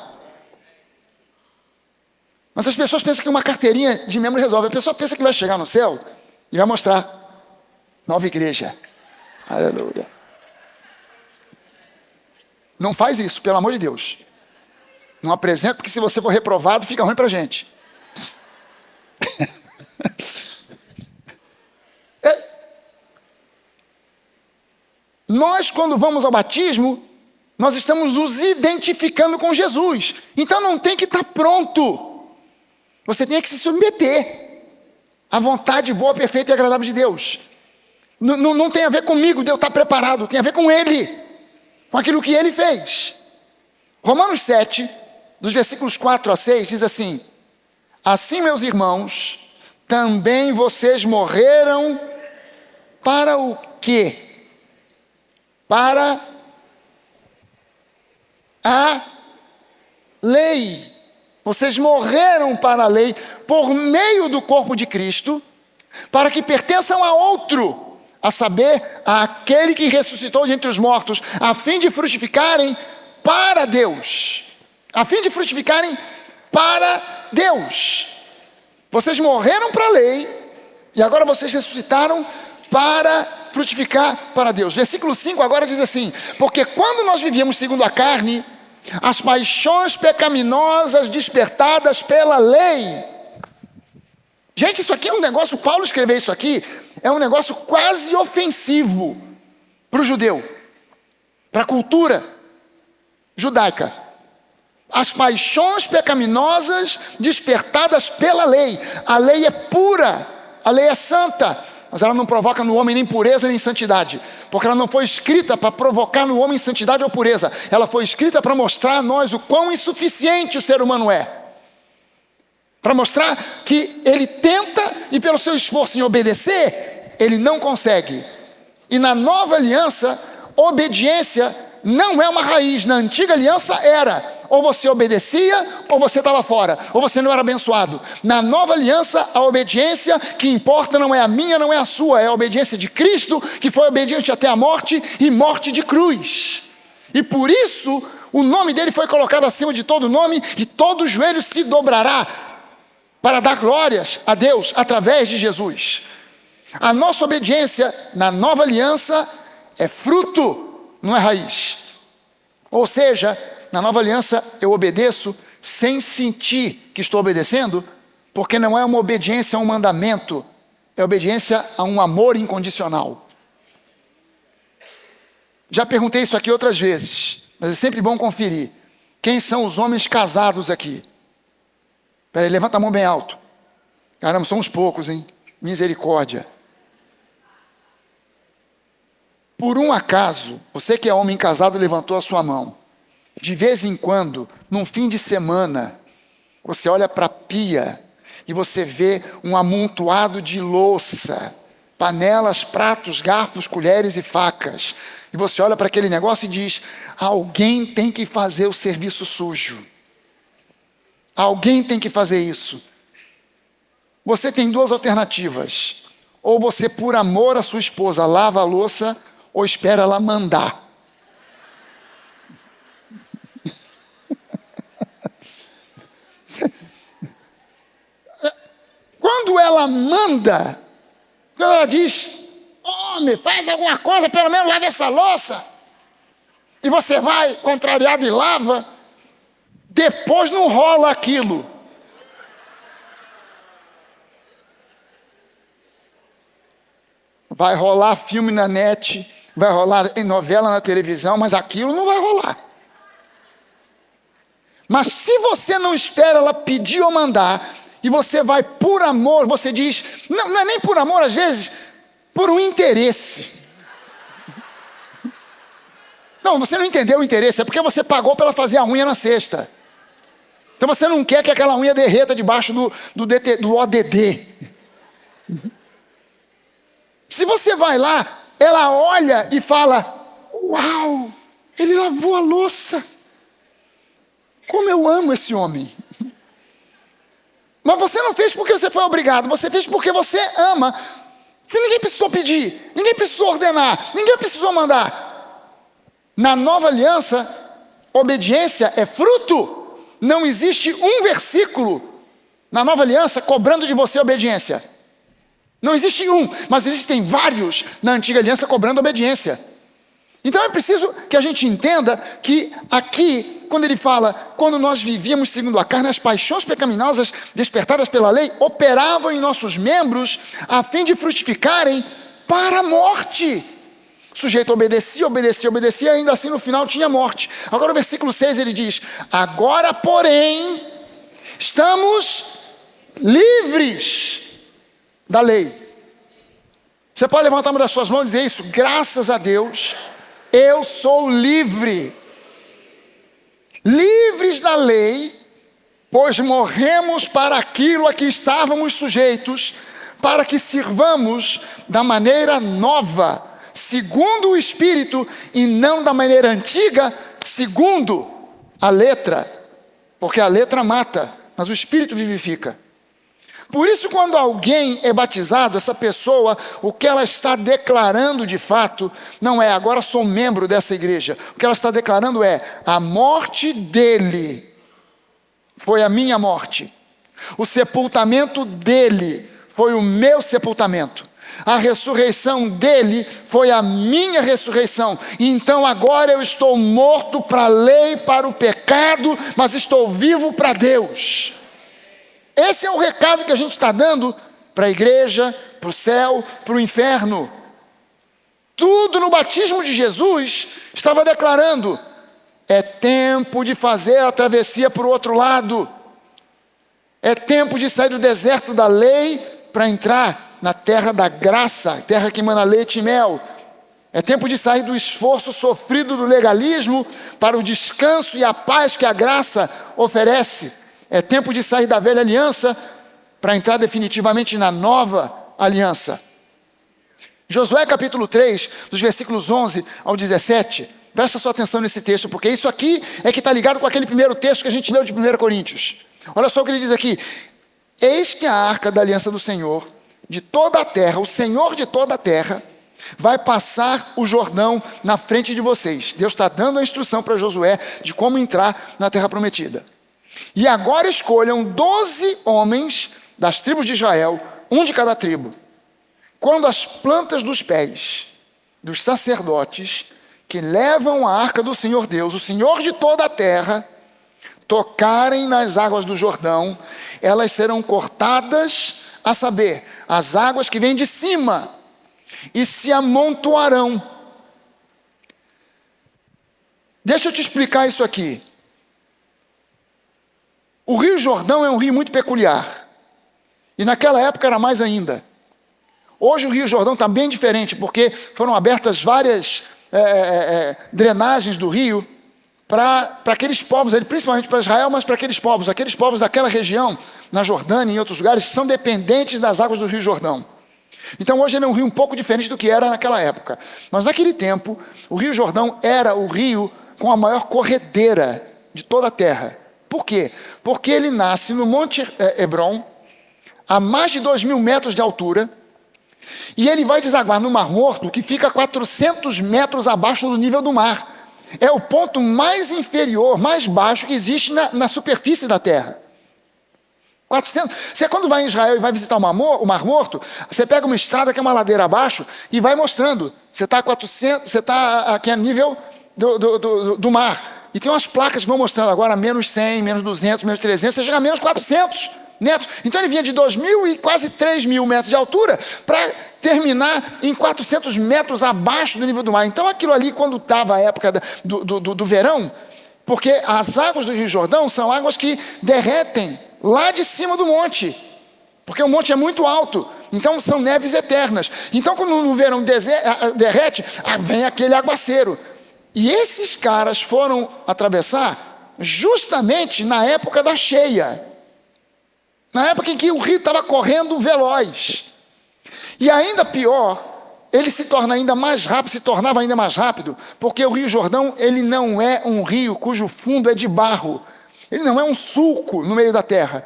Mas as pessoas pensam que uma carteirinha de membro resolve. A pessoa pensa que vai chegar no céu e vai mostrar: nova igreja. Aleluia. Não faz isso, pelo amor de Deus. Não apresenta, porque se você for reprovado, fica ruim para a gente. Nós, quando vamos ao batismo, nós estamos nos identificando com Jesus. Então não tem que estar pronto. Você tem que se submeter à vontade boa, perfeita e agradável de Deus. Não tem a ver comigo, Deus está preparado. Tem a ver com Ele, com aquilo que Ele fez. Romanos 7, dos versículos 4 a 6, diz assim: assim, meus irmãos, também vocês morreram para o quê? Para a lei. Vocês morreram para a lei por meio do corpo de Cristo, para que pertençam a outro, a saber, àquele que ressuscitou de entre os mortos, a fim de frutificarem para Deus. A fim de frutificarem para Deus. Vocês morreram para a lei e agora vocês ressuscitaram para frutificar para Deus. Versículo 5 agora diz assim: porque quando nós vivíamos segundo a carne, as paixões pecaminosas despertadas pela lei. Gente, isso aqui é um negócio, Paulo escreveu isso aqui, é um negócio quase ofensivo para o judeu, para a cultura judaica. As paixões pecaminosas despertadas pela lei. A lei é pura, a lei é santa, mas ela não provoca no homem nem pureza nem santidade, porque ela não foi escrita para provocar no homem santidade ou pureza. Ela foi escrita para mostrar a nós o quão insuficiente o ser humano é, para mostrar que ele tenta e pelo seu esforço em obedecer, ele não consegue. E na nova aliança, obediência não é uma raiz. Na antiga aliança era, ou você obedecia, ou você estava fora, ou você não era abençoado. Na nova aliança, a obediência que importa não é a minha, não é a sua, é a obediência de Cristo, que foi obediente até a morte, e morte de cruz. E por isso, o nome dele foi colocado acima de todo nome, e todo joelho se dobrará para dar glórias a Deus através de Jesus. A nossa obediência na nova aliança é fruto, não é raiz. Ou seja, na nova aliança eu obedeço sem sentir que estou obedecendo, porque não é uma obediência a um mandamento, é obediência a um amor incondicional. Já perguntei isso aqui outras vezes, mas é sempre bom conferir. Quem são os homens casados aqui? Peraí, levanta a mão bem alto. Caramba, são uns poucos, hein? Misericórdia. Por um acaso, você que é homem casado levantou a sua mão. De vez em quando, num fim de semana, você olha para a pia e você vê um amontoado de louça, panelas, pratos, garfos, colheres e facas. E você olha para aquele negócio e diz: alguém tem que fazer o serviço sujo. Alguém tem que fazer isso. Você tem duas alternativas. Ou você, por amor à sua esposa, lava a louça, ou espera ela mandar. Quando ela manda, quando ela diz: homem, faz alguma coisa, pelo menos lave essa louça. E você vai contrariado e lava, depois não rola aquilo. Vai rolar filme na net, vai rolar em novela na televisão, mas aquilo não vai rolar. Mas se você não espera ela pedir ou mandar, e você vai por amor, você diz, não é nem por amor às vezes, por um interesse. Não, você não entendeu o interesse, é porque você pagou para ela fazer a unha na sexta. Então você não quer que aquela unha derreta debaixo do ODD. Se você vai lá, ela olha e fala: uau, ele lavou a louça. Como eu amo esse homem. Mas você não fez porque você foi obrigado, você fez porque você ama. Se ninguém precisou pedir, ninguém precisou ordenar, ninguém precisou mandar. Na nova aliança, obediência é fruto. Não existe um versículo na nova aliança cobrando de você obediência. Não existe um, mas existem vários na antiga aliança cobrando obediência. Então é preciso que a gente entenda que aqui, quando ele fala, quando nós vivíamos segundo a carne, as paixões pecaminosas despertadas pela lei operavam em nossos membros a fim de frutificarem para a morte. O sujeito obedecia, e ainda assim no final tinha morte. Agora o versículo 6 ele diz: agora porém estamos livres da lei. Você pode levantar uma das suas mãos e dizer isso: graças a Deus, eu sou livre. Livres da lei, pois morremos para aquilo a que estávamos sujeitos, para que sirvamos da maneira nova, segundo o Espírito, e não da maneira antiga, segundo a letra, porque a letra mata, mas o Espírito vivifica. Por isso, quando alguém é batizado, essa pessoa, o que ela está declarando de fato, não é agora sou membro dessa igreja. O que ela está declarando é: a morte dele foi a minha morte. O sepultamento dele foi o meu sepultamento. A ressurreição dele foi a minha ressurreição. E então agora eu estou morto para a lei, para o pecado, mas estou vivo para Deus. Esse é o recado que a gente está dando para a igreja, para o céu, para o inferno. Tudo no batismo de Jesus estava declarando: é tempo de fazer a travessia para o outro lado. É tempo de sair do deserto da lei para entrar na terra da graça, terra que emana leite e mel. É tempo de sair do esforço sofrido do legalismo para o descanso e a paz que a graça oferece. É tempo de sair da velha aliança para entrar definitivamente na nova aliança. Josué capítulo 3, dos versículos 11 ao 17, presta sua atenção nesse texto, porque isso aqui é que está ligado com aquele primeiro texto que a gente leu de 1 Coríntios. Olha só o que ele diz aqui: eis que a arca da aliança do Senhor, de toda a terra, o Senhor de toda a terra, vai passar o Jordão na frente de vocês. Deus está dando a instrução para Josué de como entrar na terra prometida. E agora escolham 12 homens das tribos de Israel, um de cada tribo, quando as plantas dos pés dos sacerdotes que levam a arca do Senhor Deus, o Senhor de toda a terra, tocarem nas águas do Jordão, elas serão cortadas, a saber, as águas que vêm de cima, e se amontoarão. Deixa eu te explicar isso aqui. O Rio Jordão é um rio muito peculiar, e naquela época era mais ainda. Hoje o Rio Jordão está bem diferente, porque foram abertas várias drenagens do rio para aqueles povos, principalmente para Israel, mas para aqueles povos daquela região, na Jordânia e em outros lugares, são dependentes das águas do Rio Jordão. Então hoje ele é um rio um pouco diferente do que era naquela época. Mas naquele tempo, o Rio Jordão era o rio com a maior corredeira de toda a terra. Por quê? Porque ele nasce no Monte Hebron, a mais de 2.000 metros de altura, e ele vai desaguar no Mar Morto, que fica a 400 metros abaixo do nível do mar. É o ponto mais inferior, mais baixo que existe na superfície da terra. 400. Você quando vai em Israel e vai visitar o Mar Morto, você pega uma estrada que é uma ladeira abaixo e vai mostrando. Você está a 400, você está aqui a nível do mar. E tem umas placas que vão mostrando agora menos 100, menos 200, menos 300, você chega a menos 400 metros. Então ele vinha de 2.000 e quase 3.000 metros de altura para terminar em 400 metros abaixo do nível do mar. Então aquilo ali, quando estava a época do verão, porque as águas do Rio Jordão são águas que derretem lá de cima do monte, porque o monte é muito alto, então são neves eternas. Então quando no verão derrete, vem aquele aguaceiro. E esses caras foram atravessar justamente na época da cheia, na época em que o rio estava correndo veloz. E ainda pior, ele se tornava ainda mais rápido, porque o Rio Jordão, ele não é um rio cujo fundo é de barro. Ele não é um sulco no meio da terra.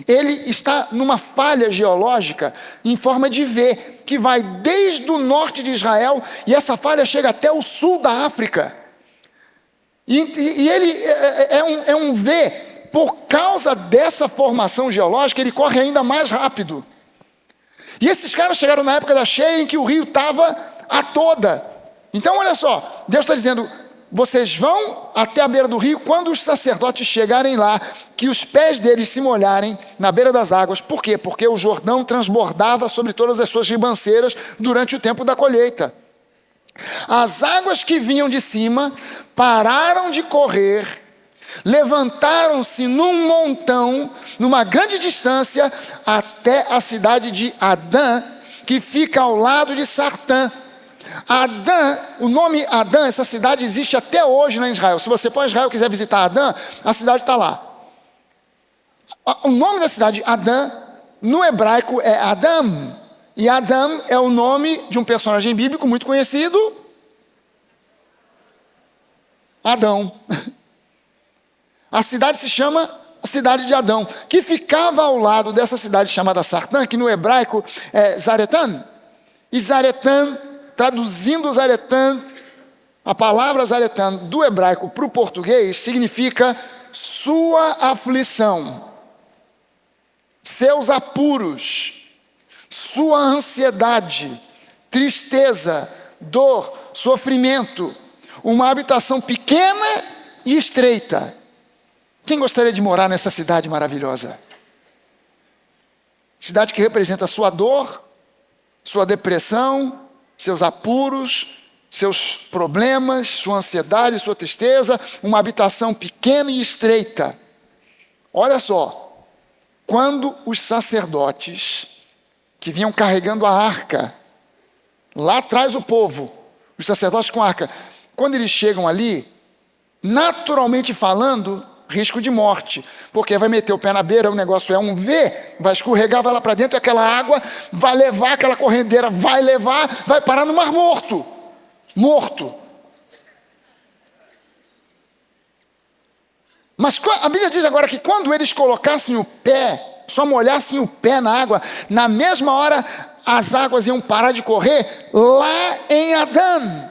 Ele está numa falha geológica em forma de V, que vai desde o norte de Israel, e essa falha chega até o sul da África. E ele é um V, por causa dessa formação geológica, ele corre ainda mais rápido. E esses caras chegaram na época da cheia em que o rio estava a toda. Então olha só, Deus está dizendo: vocês vão até a beira do rio quando os sacerdotes chegarem lá, que os pés deles se molharem na beira das águas. Por quê? Porque o Jordão transbordava sobre todas as suas ribanceiras durante o tempo da colheita. As águas que vinham de cima pararam de correr, levantaram-se num montão, numa grande distância, até a cidade de Adã, que fica ao lado de Sartã. Adã, o nome Adã, essa cidade existe até hoje na Israel. Se você for a Israel e quiser visitar Adã, a cidade está lá. O nome da cidade, Adã, no hebraico é Adam. E Adam é o nome de um personagem bíblico muito conhecido, Adão. A cidade se chama a cidade de Adão, que ficava ao lado dessa cidade chamada Sartã, que no hebraico é Zaretã. E Zaretã, traduzindo Zaretã, a palavra Zaretã do hebraico para o português significa sua aflição, seus apuros, sua ansiedade, tristeza, dor, sofrimento, uma habitação pequena e estreita. Quem gostaria de morar nessa cidade maravilhosa? Cidade que representa sua dor, sua depressão, seus apuros, seus problemas, sua ansiedade, sua tristeza, uma habitação pequena e estreita. Olha só, quando os sacerdotes que vinham carregando a arca, lá atrás o povo, os sacerdotes com a arca, quando eles chegam ali, naturalmente falando, risco de morte, porque vai meter o pé na beira, o negócio é um V, vai escorregar, vai lá para dentro, e aquela água vai levar, aquela correndeira vai levar, vai parar no Mar Morto. Morto. Mas a Bíblia diz agora que quando eles colocassem o pé, só molhassem o pé na água, na mesma hora as águas iam parar de correr lá em Adã,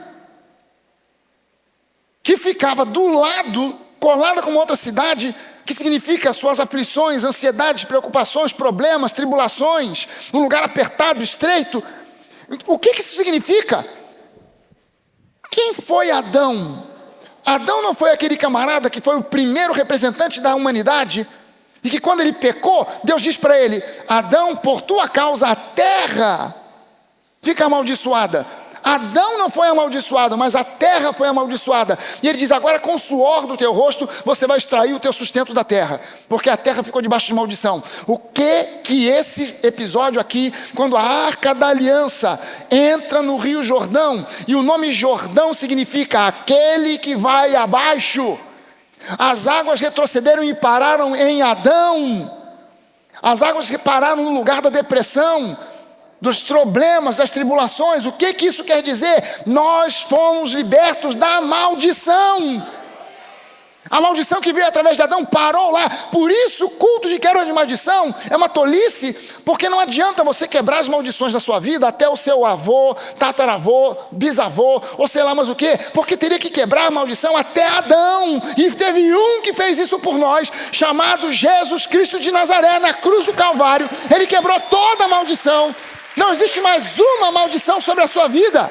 que ficava do lado, colada com uma outra cidade, que significa suas aflições, ansiedades, preocupações, problemas, tribulações, um lugar apertado, estreito. O que isso significa? Quem foi Adão? Adão não foi aquele camarada que foi o primeiro representante da humanidade? E que quando ele pecou, Deus diz para ele: Adão, por tua causa a terra fica amaldiçoada. Adão não foi amaldiçoado, mas a terra foi amaldiçoada. E ele diz: agora com o suor do teu rosto você vai extrair o teu sustento da terra, porque a terra ficou debaixo de maldição. O que esse episódio aqui, quando a Arca da Aliança entra no Rio Jordão, e o nome Jordão significa aquele que vai abaixo. As águas retrocederam e pararam em Adão. As águas pararam no lugar da depressão, dos problemas, das tribulações. O que isso quer dizer? Nós fomos libertos da maldição. A maldição que veio através de Adão parou lá. Por isso o culto de quebra de maldição é uma tolice, porque não adianta você quebrar as maldições da sua vida até o seu avô, tataravô, bisavô, ou sei lá mais o que, porque teria que quebrar a maldição até Adão. E teve um que fez isso por nós, chamado Jesus Cristo de Nazaré, na cruz do Calvário. Ele quebrou toda a maldição. Não existe mais uma maldição sobre a sua vida.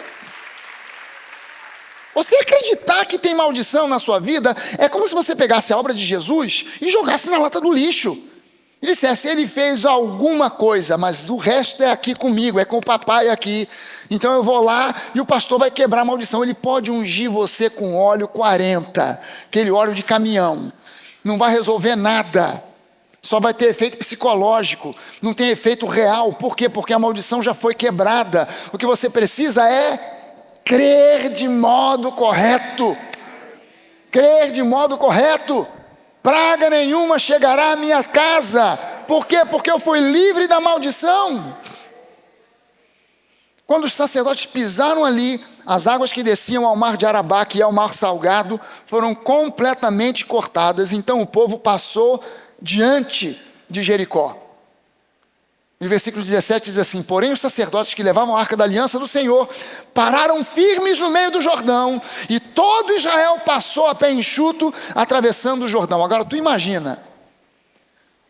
Você acreditar que tem maldição na sua vida é como se você pegasse a obra de Jesus e jogasse na lata do lixo. E dissesse: ele fez alguma coisa, mas o resto é aqui comigo, é com o papai aqui. Então eu vou lá e o pastor vai quebrar a maldição. Ele pode ungir você com óleo 40, aquele óleo de caminhão. Não vai resolver nada. Só vai ter efeito psicológico, não tem efeito real. Por quê? Porque a maldição já foi quebrada. O que você precisa é crer de modo correto. Crer de modo correto. Praga nenhuma chegará à minha casa. Por quê? Porque eu fui livre da maldição. Quando os sacerdotes pisaram ali, as águas que desciam ao mar de Arabá, que é o mar salgado, foram completamente cortadas. Então o povo passou diante de Jericó. No versículo 17 diz assim: porém os sacerdotes que levavam a arca da aliança do Senhor pararam firmes no meio do Jordão, e todo Israel passou a pé enxuto, atravessando o Jordão. Agora tu imagina,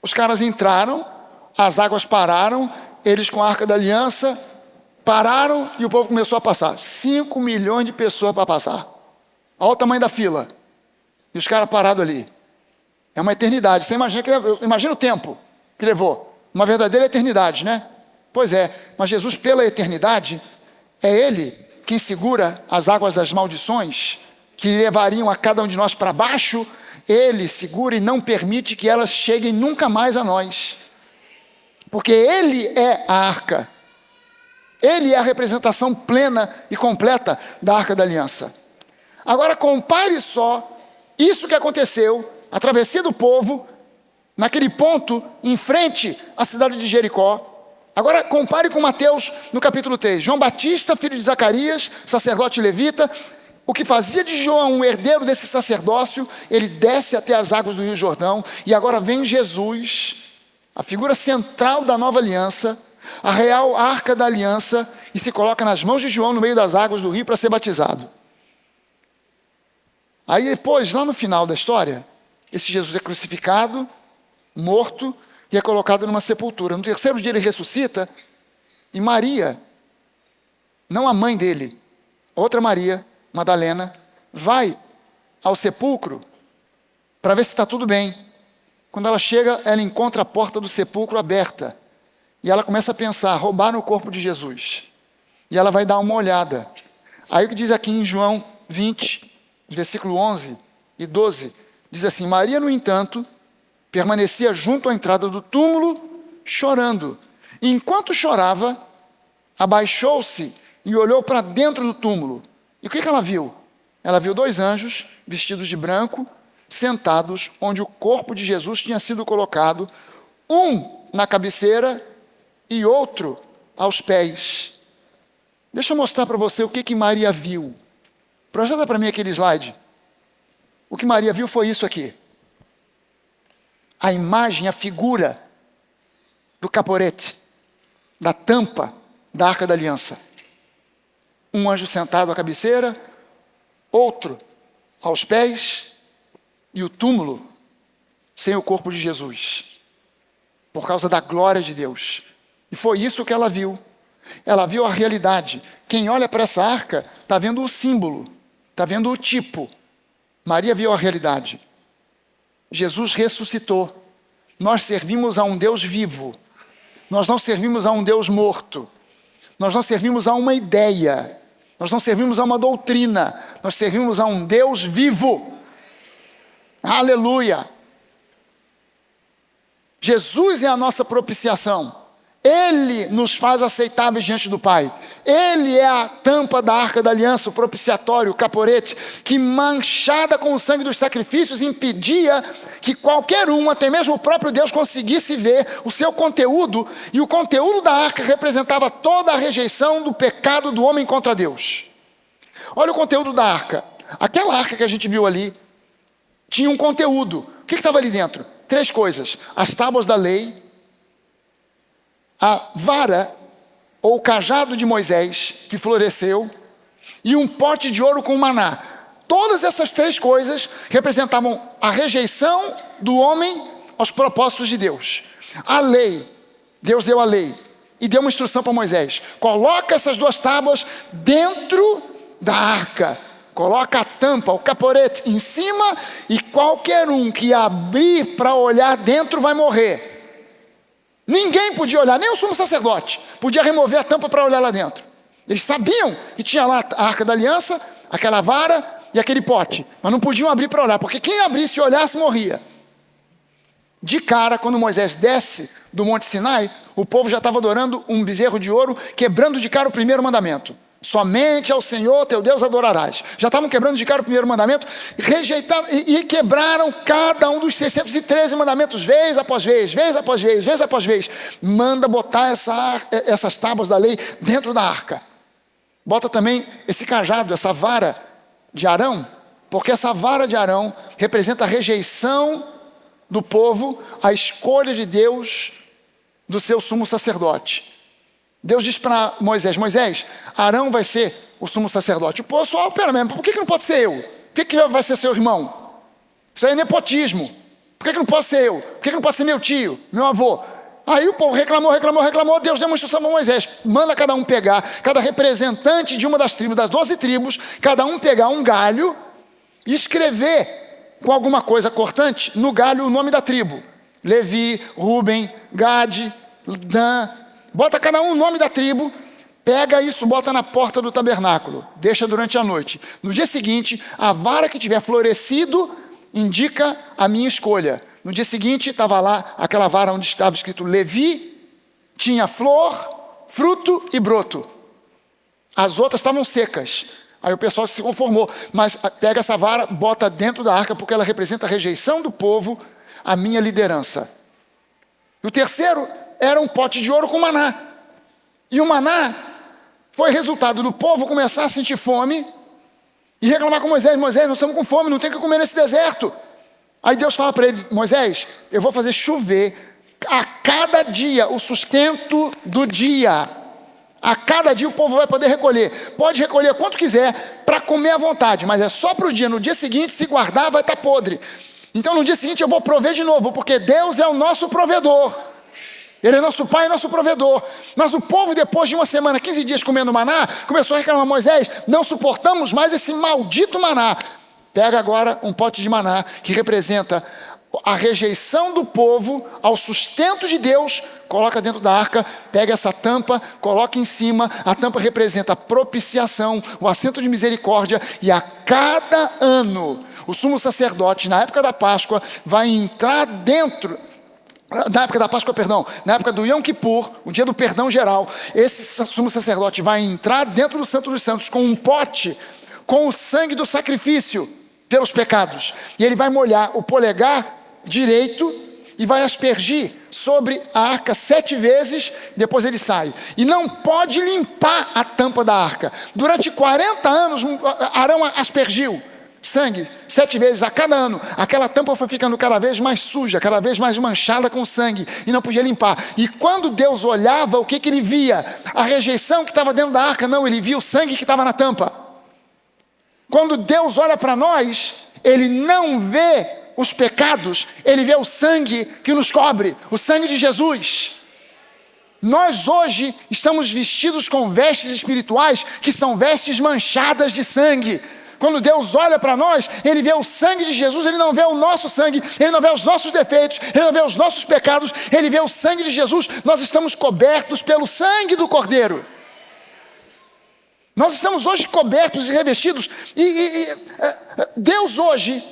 os caras entraram, as águas pararam, eles com a arca da aliança pararam, e o povo começou a passar. 5 milhões de pessoas para passar. Olha o tamanho da fila. E os caras parados ali. É uma eternidade. Você imagina o tempo que levou. Uma verdadeira eternidade, né? Pois é, mas Jesus, pela eternidade, é Ele quem segura as águas das maldições, que levariam a cada um de nós para baixo. Ele segura e não permite que elas cheguem nunca mais a nós. Porque Ele é a arca. Ele é a representação plena e completa da Arca da Aliança. Agora compare só isso que aconteceu, a travessia do povo, naquele ponto, em frente à cidade de Jericó. Agora compare com Mateus no capítulo 3. João Batista, filho de Zacarias, sacerdote levita, o que fazia de João um herdeiro desse sacerdócio, ele desce até as águas do Rio Jordão, e agora vem Jesus, a figura central da nova aliança, a real arca da aliança, e se coloca nas mãos de João no meio das águas do rio para ser batizado. Aí depois, lá no final da história, esse Jesus é crucificado, morto, e é colocado numa sepultura. No terceiro dia ele ressuscita, e Maria, não a mãe dele, outra Maria, Madalena, vai ao sepulcro para ver se está tudo bem. Quando ela chega, ela encontra a porta do sepulcro aberta. E ela começa a pensar: roubaram o corpo de Jesus. E ela vai dar uma olhada. Aí o que diz aqui em João 20, versículo 11 e 12, diz assim: Maria, no entanto, permanecia junto à entrada do túmulo, chorando. E enquanto chorava, abaixou-se e olhou para dentro do túmulo. E o que ela viu? Ela viu 2 anjos, vestidos de branco, sentados onde o corpo de Jesus tinha sido colocado, um na cabeceira e outro aos pés. Deixa eu mostrar para você o que Maria viu. Projeta para mim aquele slide. O que Maria viu foi isso aqui. A imagem, a figura do caporete, da tampa da Arca da Aliança. Um anjo sentado à cabeceira, outro aos pés, e o túmulo sem o corpo de Jesus, por causa da glória de Deus. E foi isso que ela viu. Ela viu a realidade. Quem olha para essa arca está vendo o símbolo, está vendo o tipo. Maria viu a realidade. Jesus ressuscitou. Nós servimos a um Deus vivo. Nós não servimos a um Deus morto. Nós não servimos a uma ideia. Nós não servimos a uma doutrina. Nós servimos a um Deus vivo. Aleluia! Jesus é a nossa propiciação. Ele nos faz aceitáveis diante do Pai. Ele é a tampa da Arca da Aliança, o propiciatório, o caporete, que manchada com o sangue dos sacrifícios impedia que qualquer um, até mesmo o próprio Deus, conseguisse ver o seu conteúdo. E o conteúdo da arca representava toda a rejeição do pecado do homem contra Deus. Olha o conteúdo da arca. Aquela arca que a gente viu ali tinha um conteúdo. O que estava ali dentro? 3 coisas: as tábuas da lei, a vara ou cajado de Moisés que floresceu e um pote de ouro com maná. Todas essas 3 coisas representavam a rejeição do homem aos propósitos de Deus. A lei, Deus deu a lei e deu uma instrução para Moisés: coloca essas 2 tábuas dentro da arca. Coloca a tampa, o caporete em cima, e qualquer um que abrir para olhar dentro vai morrer. Ninguém podia olhar, nem o sumo sacerdote podia remover a tampa para olhar lá dentro. Eles sabiam que tinha lá a Arca da Aliança, aquela vara e aquele pote, mas não podiam abrir para olhar, porque quem abrisse e olhasse morria. De cara, quando Moisés desce do Monte Sinai, o povo já estava adorando um bezerro de ouro, quebrando de cara o primeiro mandamento: somente ao Senhor teu Deus adorarás. Já estavam quebrando de cara o primeiro mandamento, rejeitaram e quebraram cada um dos 613 mandamentos, vez após vez, vez após vez, vez após vez. Manda botar essas tábuas da lei dentro da arca. Bota também esse cajado, essa vara de Arão, porque essa vara de Arão representa a rejeição do povo, a escolha de Deus do seu sumo sacerdote. Deus diz para Moisés: Moisés, Arão vai ser o sumo sacerdote. O povo falou: pera mesmo, por que não pode ser eu? Por que vai ser seu irmão? Isso aí é nepotismo. Por que não pode ser eu? Por que não pode ser meu tio, meu avô? Aí o povo reclamou. Deus deu uma instrução para Moisés: manda cada um pegar, cada representante de uma das tribos, das 12 tribos, cada um pegar um galho e escrever com alguma coisa cortante no galho o nome da tribo. Levi, Ruben, Gade, Dan. Bota cada um o nome da tribo, pega isso, bota na porta do tabernáculo, deixa durante a noite. No dia seguinte, a vara que tiver florescido indica a minha escolha. No dia seguinte, estava lá aquela vara onde estava escrito Levi, tinha flor, fruto e broto. As outras estavam secas. Aí o pessoal se conformou, mas pega essa vara, bota dentro da arca, porque ela representa a rejeição do povo, a minha liderança. E o terceiro era um pote de ouro com maná. E o maná foi resultado do povo começar a sentir fome e reclamar com Moisés: Moisés, nós estamos com fome, não tem o que comer nesse deserto. Aí Deus fala para ele: Moisés, eu vou fazer chover a cada dia o sustento do dia. A cada dia o povo vai poder recolher. Pode recolher quanto quiser para comer à vontade, mas é só para o dia. No dia seguinte, se guardar, vai estar podre. Então no dia seguinte eu vou prover de novo, porque Deus é o nosso provedor. Ele é nosso Pai e nosso provedor. Mas o povo, depois de 1 semana, 15 dias comendo maná, começou a reclamar: Moisés, não suportamos mais esse maldito maná. Pega agora um pote de maná, que representa a rejeição do povo ao sustento de Deus, coloca dentro da arca, pega essa tampa, coloca em cima. A tampa representa a propiciação, o assento de misericórdia, e a cada ano, o sumo sacerdote, na época da Páscoa, vai entrar dentro... Na época do Yom Kippur, o dia do perdão geral, esse sumo sacerdote vai entrar dentro do Santo dos Santos com um pote com o sangue do sacrifício. pelos pecados. E ele vai molhar o polegar direito e vai aspergir sobre a arca 7 vezes, depois ele sai. E não pode limpar a tampa da arca. Durante 40 anos, Arão aspergiu sangue 7 vezes a cada ano. Aquela tampa foi ficando cada vez mais suja, cada vez mais manchada com sangue, e não podia limpar. E quando Deus olhava, o que ele via? A rejeição que estava dentro da arca? Não, ele via o sangue que estava na tampa. Quando Deus olha para nós, ele não vê os pecados, ele vê o sangue que nos cobre, o sangue de Jesus. Nós hoje estamos vestidos com vestes espirituais que são vestes manchadas de sangue. Quando Deus olha para nós, ele vê o sangue de Jesus, ele não vê o nosso sangue, ele não vê os nossos defeitos, ele não vê os nossos pecados, ele vê o sangue de Jesus. Nós estamos cobertos pelo sangue do Cordeiro. Nós estamos hoje cobertos e revestidos, Deus hoje,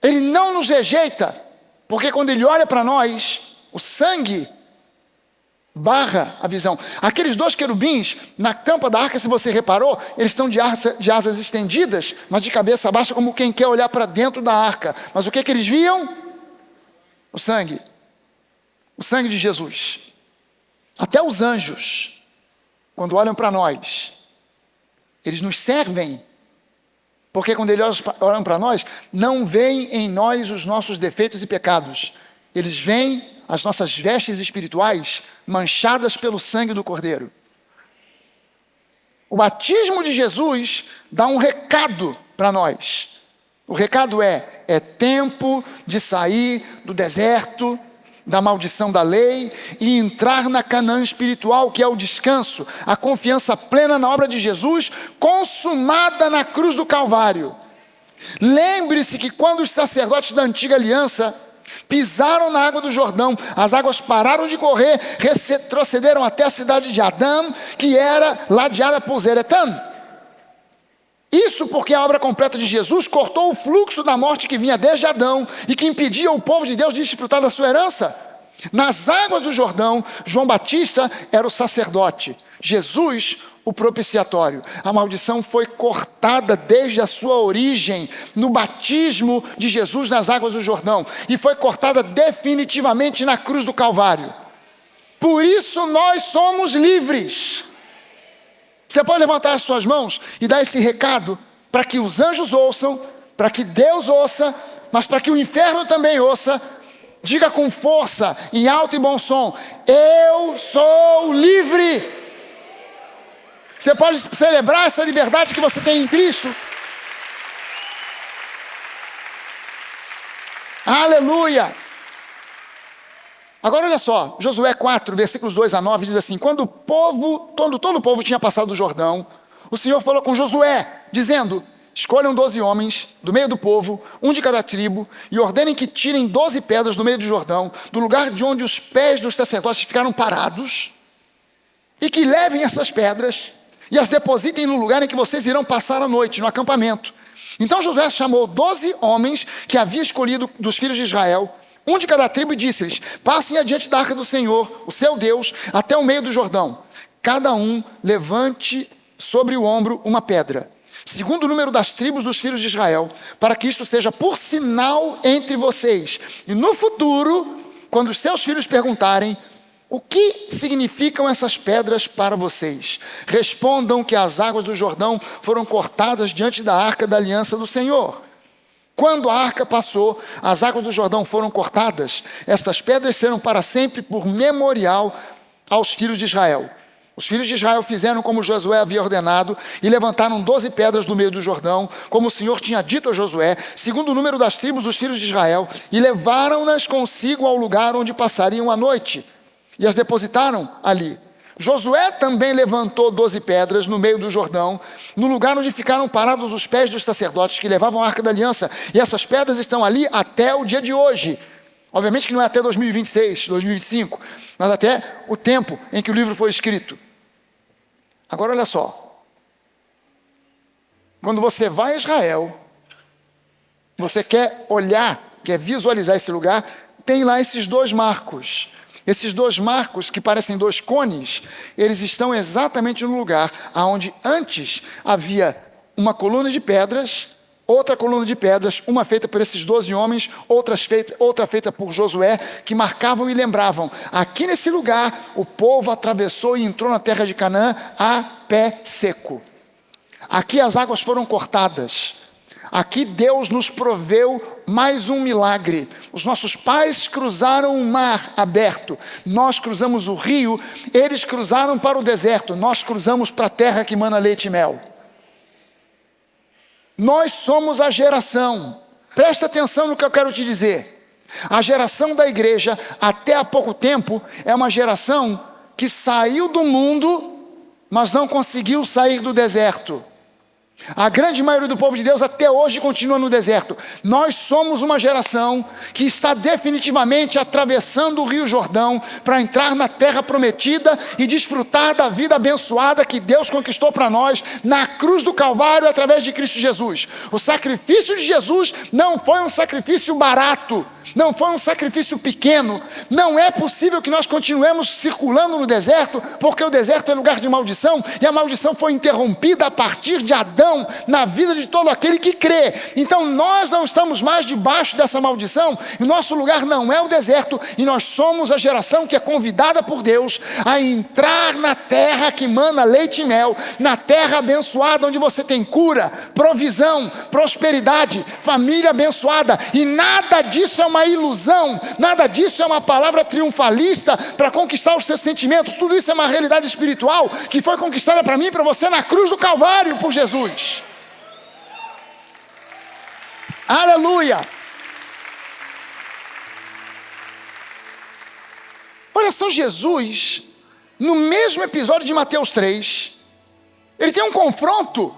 ele não nos rejeita, porque quando ele olha para nós, o sangue barra a visão. Aqueles 2 querubins na tampa da arca, se você reparou, eles estão de asas estendidas, mas de cabeça baixa, como quem quer olhar para dentro da arca. Mas o que eles viam? O sangue de Jesus. Até os anjos, quando olham para nós, eles nos servem, porque quando eles olham para nós, não veem em nós os nossos defeitos e pecados. Eles veem as nossas vestes espirituais manchadas pelo sangue do Cordeiro. O batismo de Jesus dá um recado para nós. O recado é tempo de sair do deserto, da maldição da lei, e entrar na Canaã espiritual, que é o descanso, a confiança plena na obra de Jesus, consumada na cruz do Calvário. Lembre-se que quando os sacerdotes da antiga aliança pisaram na água do Jordão, as águas pararam de correr, retrocederam até a cidade de Adão, que era ladeada por Zeretã. Isso porque a obra completa de Jesus cortou o fluxo da morte que vinha desde Adão e que impedia o povo de Deus de desfrutar da sua herança. Nas águas do Jordão, João Batista era o sacerdote, Jesus o propiciatório. A maldição foi cortada desde a sua origem no batismo de Jesus nas águas do Jordão e foi cortada definitivamente na cruz do Calvário. Por isso nós somos livres. Você pode levantar as suas mãos e dar esse recado para que os anjos ouçam, para que Deus ouça, mas para que o inferno também ouça. Diga com força, em alto e bom som: eu sou livre. Você pode celebrar essa liberdade que você tem em Cristo. Aleluia. Agora olha só, Josué 4, versículos 2 a 9, diz assim: quando todo o povo tinha passado o Jordão, o Senhor falou com Josué, dizendo: escolham 12 homens do meio do povo, um de cada tribo, e ordenem que tirem 12 pedras do meio do Jordão, do lugar de onde os pés dos sacerdotes ficaram parados, e que levem essas pedras e as depositem no lugar em que vocês irão passar a noite, no acampamento. Então Josué chamou 12 homens que havia escolhido dos filhos de Israel, um de cada tribo, e disse-lhes: passem adiante da arca do Senhor, o seu Deus, até o meio do Jordão. Cada um levante sobre o ombro uma pedra, segundo o número das tribos dos filhos de Israel, para que isto seja por sinal entre vocês. E no futuro, quando os seus filhos perguntarem: o que significam essas pedras para vocês? Respondam que as águas do Jordão foram cortadas diante da arca da aliança do Senhor. Quando a arca passou, as águas do Jordão foram cortadas. Estas pedras serão para sempre por memorial aos filhos de Israel. Os filhos de Israel fizeram como Josué havia ordenado e levantaram 12 pedras do meio do Jordão, como o Senhor tinha dito a Josué, segundo o número das tribos dos filhos de Israel, e levaram-nas consigo ao lugar onde passariam a noite, e as depositaram ali. Josué também levantou 12 pedras no meio do Jordão, no lugar onde ficaram parados os pés dos sacerdotes que levavam a arca da aliança, e essas pedras estão ali até o dia de hoje. Obviamente que não é até 2026, 2025, mas até o tempo em que o livro foi escrito. Agora olha só, quando você vai a Israel, você quer olhar, quer visualizar esse lugar, tem lá esses 2 marcos. Esses 2 marcos, que parecem 2 cones, eles estão exatamente no lugar onde antes havia uma coluna de pedras outra coluna de pedras, uma feita por esses 12 homens, outra feita por Josué, que marcavam e lembravam: aqui nesse lugar o povo atravessou e entrou na terra de Canaã a pé seco. Aqui as águas foram cortadas. Aqui Deus nos proveu mais um milagre. Os nossos pais cruzaram o mar aberto, nós cruzamos o rio, eles cruzaram para o deserto, nós cruzamos para a terra que mana leite e mel. Nós somos a geração, presta atenção no que eu quero te dizer. A geração da igreja, até há pouco tempo, é uma geração que saiu do mundo, mas não conseguiu sair do deserto. A grande maioria do povo de Deus até hoje continua no deserto. Nós somos uma geração que está definitivamente atravessando o Rio Jordão para entrar na terra prometida e desfrutar da vida abençoada que Deus conquistou para nós na cruz do Calvário através de Cristo Jesus. O sacrifício de Jesus não foi um sacrifício barato, não foi um sacrifício pequeno. Não é possível que nós continuemos circulando no deserto, porque o deserto é lugar de maldição, e a maldição foi interrompida a partir de Adão na vida de todo aquele que crê. Então nós não estamos mais debaixo dessa maldição, e nosso lugar não é o deserto, e nós somos a geração que é convidada por Deus a entrar na terra que mana leite e mel, na terra abençoada onde você tem cura, provisão, prosperidade, família abençoada. E nada disso é uma ilusão, nada disso é uma palavra triunfalista para conquistar os seus sentimentos. Tudo isso é uma realidade espiritual que foi conquistada para mim e para você na cruz do Calvário por Jesus. Aleluia! Olha só, Jesus, no mesmo episódio de Mateus 3, ele tem um confronto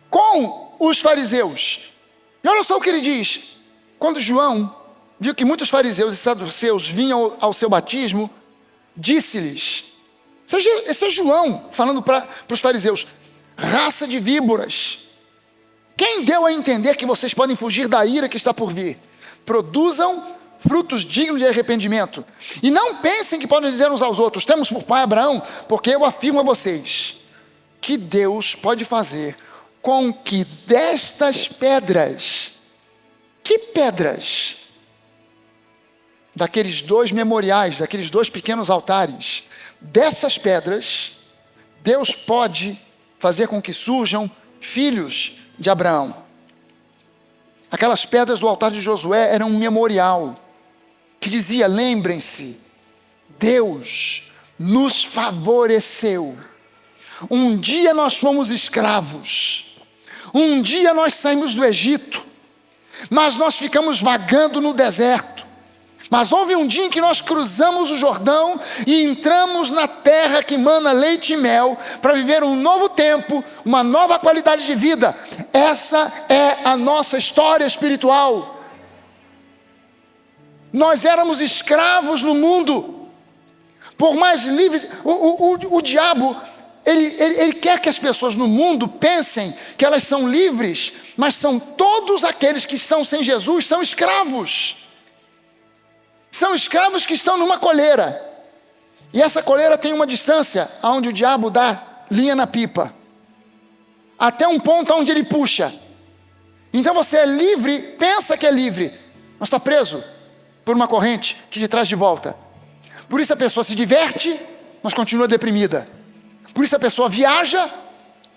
com os fariseus. E olha só o que ele diz. Quando João viu que muitos fariseus e saduceus vinham ao seu batismo, disse-lhes, esse é João falando para os fariseus: raça de víboras, quem deu a entender que vocês podem fugir da ira que está por vir? Produzam frutos dignos de arrependimento, e não pensem que podem dizer uns aos outros: temos por pai Abraão, porque eu afirmo a vocês que Deus pode fazer com que destas pedras, que pedras? Daqueles 2 memoriais, daqueles 2 pequenos altares, dessas pedras, Deus pode fazer com que surjam filhos de Abraão. Aquelas pedras do altar de Josué eram um memorial que dizia: lembrem-se, Deus nos favoreceu. Um dia nós fomos escravos, um dia nós saímos do Egito, mas nós ficamos vagando no deserto. Mas houve um dia em que nós cruzamos o Jordão e entramos na terra que mana leite e mel para viver um novo tempo, uma nova qualidade de vida. Essa é a nossa história espiritual. Nós éramos escravos no mundo. Por mais livres, o diabo, ele quer que as pessoas no mundo pensem que elas são livres, mas são todos aqueles que estão sem Jesus, são escravos. São escravos que estão numa coleira. E essa coleira tem uma distância onde o diabo dá linha na pipa, até um ponto onde ele puxa. Então você é livre, pensa que é livre, mas está preso por uma corrente que te traz de volta. Por isso a pessoa se diverte, mas continua deprimida. Por isso a pessoa viaja,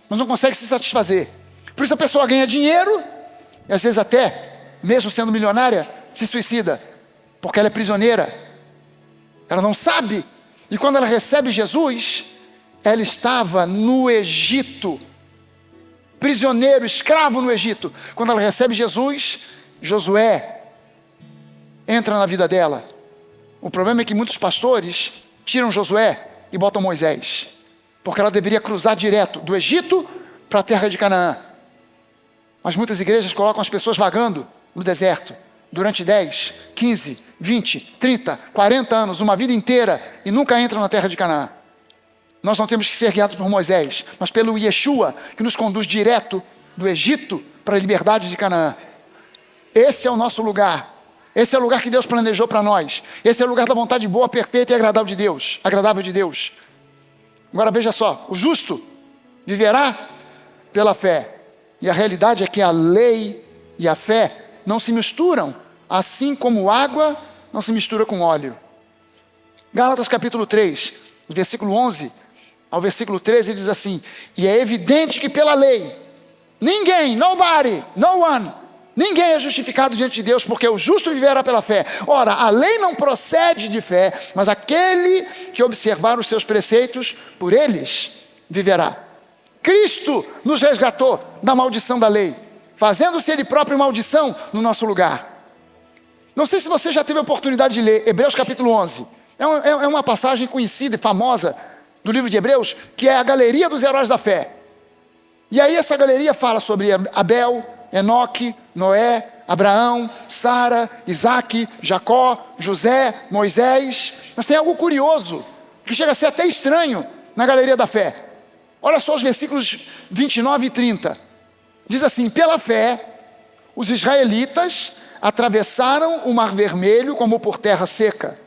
mas não consegue se satisfazer. Por isso a pessoa ganha dinheiro, e às vezes até, mesmo sendo milionária, se suicida. Porque ela é prisioneira, ela não sabe. E quando ela recebe Jesus, ela estava no Egito, prisioneiro, escravo no Egito. Quando ela recebe Jesus, Josué entra na vida dela. O problema é que muitos pastores tiram Josué e botam Moisés, porque ela deveria cruzar direto do Egito para a terra de Canaã. Mas muitas igrejas colocam as pessoas vagando no deserto durante 10, 15, 20, 30, 40 anos, uma vida inteira, e nunca entram na terra de Canaã. Nós não temos que ser guiados por Moisés, mas pelo Yeshua, que nos conduz direto do Egito para a liberdade de Canaã. Esse é o nosso lugar. Esse é o lugar que Deus planejou para nós. Esse é o lugar da vontade boa, perfeita e agradável de Deus. Agora veja só, o justo viverá pela fé. E a realidade é que a lei e a fé não se misturam, assim como água não se mistura com óleo. Gálatas capítulo 3, versículo 11 ao versículo 13, diz assim: e é evidente que pela lei, ninguém, nobody, no one, ninguém é justificado diante de Deus, porque o justo viverá pela fé. Ora, a lei não procede de fé, mas aquele que observar os seus preceitos, por eles viverá. Cristo nos resgatou da maldição da lei, fazendo-se Ele próprio maldição no nosso lugar. Não sei se você já teve a oportunidade de ler Hebreus capítulo 11. É uma passagem conhecida e famosa do livro de Hebreus, que é a galeria dos heróis da fé. E aí essa galeria fala sobre Abel, Enoque, Noé, Abraão, Sara, Isaac, Jacó, José, Moisés. Mas tem algo curioso, que chega a ser até estranho na galeria da fé. Olha só os versículos 29 e 30. Diz assim: pela fé, os israelitas atravessaram o Mar Vermelho como por terra seca.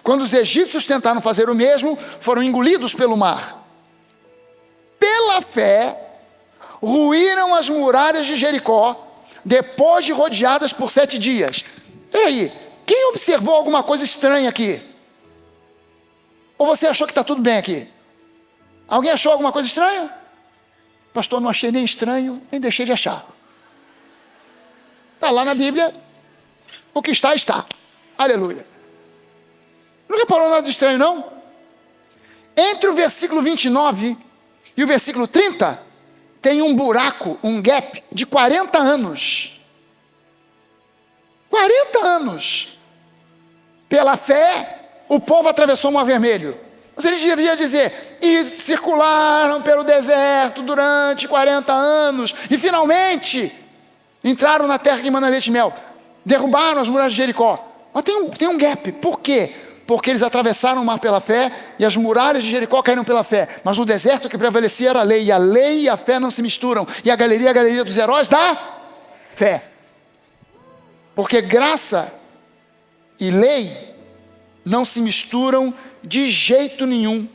Quando os egípcios tentaram fazer o mesmo, foram engolidos pelo mar. Pela fé, ruíram as muralhas de Jericó, depois de rodeadas por 7 dias. Peraí, quem observou alguma coisa estranha aqui? Ou você achou que está tudo bem aqui? Alguém achou alguma coisa estranha? Pastor, não achei nem estranho, nem deixei de achar. Está lá na Bíblia, o que está, está. Aleluia. Não reparou nada de estranho, não? Entre o versículo 29 e o versículo 30, tem um buraco, um gap de 40 anos. 40 anos. Pela fé, o povo atravessou o Mar Vermelho. Mas ele devia dizer: e circularam pelo deserto durante 40 anos, e finalmente entraram na terra que mana leite e mel, derrubaram as muralhas de Jericó. Mas tem um gap. Por quê? Porque eles atravessaram o mar pela fé, e as muralhas de Jericó caíram pela fé. Mas no deserto o que prevalecia era a lei, e a lei e a fé não se misturam. E a galeria dos heróis da fé. Porque graça e lei não se misturam de jeito nenhum.